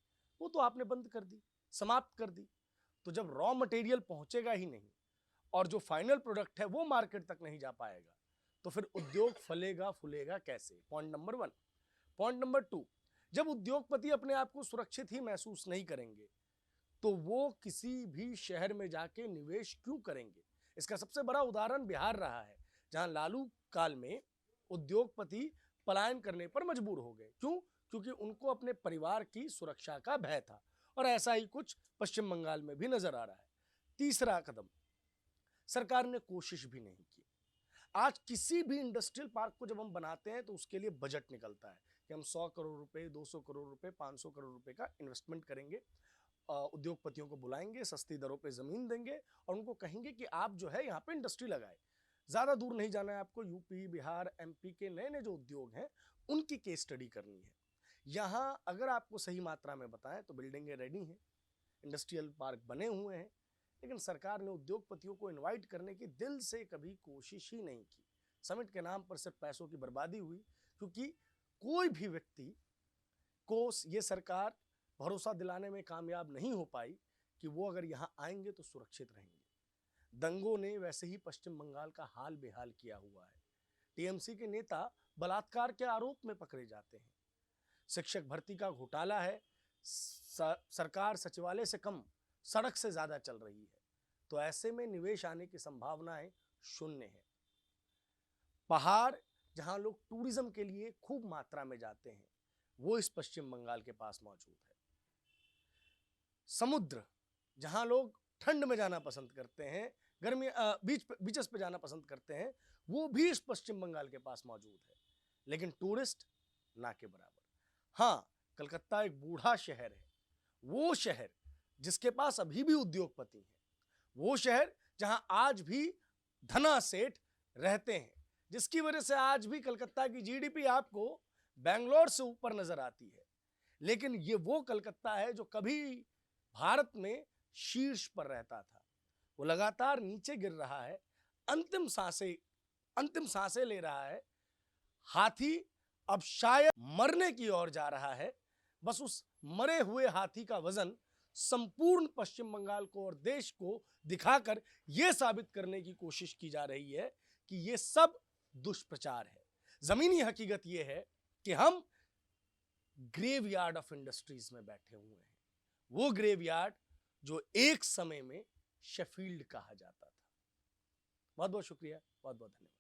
वो तो आपने बंद कर दी, समाप्त कर दी। तो जब रॉ मटेरियल पहुँचेगा ही नहीं और जो फाइनल प्रोडक्ट है वो मार्केट तक नहीं जा पाएगा, तो फिर उद्योग फलेगा फूलेगा कैसे। Point number 1। पॉइंट नंबर 2, जब उद्योगपति अपने आप को सुरक्षित ही महसूस नहीं करेंगे तो वो किसी भी शहर में जाके निवेश क्यों करेंगे। इसका सबसे बड़ा उदाहरण बिहार रहा है, जहां लालू काल में उद्योगपति पलायन करने पर मजबूर हो गए। क्यों? क्योंकि उनको अपने परिवार की सुरक्षा का भय था। और ऐसा ही कुछ पश्चिम बंगाल में भी नजर आ रहा है। तीसरा कदम, सरकार ने कोशिश भी नहीं की। आज किसी भी इंडस्ट्रियल पार्क को जब हम बनाते हैं तो उसके लिए बजट निकलता है कि हम 100 करोड़ रुपए, 200 करोड़ रुपए, 500 करोड़ रुपए का इन्वेस्टमेंट करेंगे, उद्योगपतियों को बुलाएंगे, सस्ती दरों पे ज़मीन देंगे और उनको कहेंगे कि आप जो है यहाँ पे इंडस्ट्री लगाए। ज़्यादा दूर नहीं जाना है आपको, यूपी, बिहार, एमपी के नए नए जो उद्योग हैं उनकी केस स्टडी करनी है। यहाँ अगर आपको सही मात्रा में बताएं तो बिल्डिंगें रेडी हैं, इंडस्ट्रियल पार्क बने हुए हैं, लेकिन सरकार ने उद्योगपतियों को इनवाइट करने की दिल से कभी कोशिश ही नहीं की। समिट के नाम पर सिर्फ पैसों की बर्बादी हुई, क्योंकि कोई भी व्यक्ति को ये सरकार भरोसा दिलाने में कामयाब नहीं हो पाई कि वो अगर यहाँ आएंगे तो सुरक्षित रहेंगे। दंगों ने वैसे ही पश्चिम बंगाल का हाल बेहाल किया हुआ है। टीएमसी के नेता बलात्कार के आरोप में पकड़े जाते हैं, शिक्षक भर्ती का घोटाला है, सरकार सचिवालय से कम सड़क से ज्यादा चल रही है। तो ऐसे में निवेश आने की संभावनाएं शून्य है। पहाड़ जहां लोग टूरिज्म के लिए खूब मात्रा में जाते हैं वो इस पश्चिम बंगाल के पास मौजूद है। समुद्र जहां लोग ठंड में जाना पसंद करते हैं, गर्मी बीचेस पे जाना पसंद करते हैं, वो भी इस पश्चिम बंगाल के पास मौजूद है। लेकिन टूरिस्ट ना के बराबर। हाँ, कलकत्ता एक बूढ़ा शहर है, वो शहर जिसके पास अभी भी उद्योगपति हैं, वो शहर जहां आज भी धना सेठ रहते हैं, जिसकी वजह से आज भी कलकत्ता की जीडीपी आपको बेंगलोर से ऊपर नजर आती है। लेकिन ये वो कलकत्ता है जो कभी भारत में शीर्ष पर रहता था, वो लगातार नीचे गिर रहा है, अंतिम सांसें अंतिम सांसें ले रहा है। हाथी अब शायद मरने की ओर जा रहा है। बस उस मरे हुए हाथी का वजन संपूर्ण पश्चिम बंगाल को और देश को दिखाकर यह साबित करने की कोशिश की जा रही है कि यह सब दुष्प्रचार है। जमीनी हकीकत यह है कि हम ग्रेवयार्ड ऑफ इंडस्ट्रीज में बैठे हुए हैं, वो ग्रेवयार्ड जो एक समय में शेफील्ड कहा जाता था। बहुत बहुत शुक्रिया, बहुत बहुत धन्यवाद।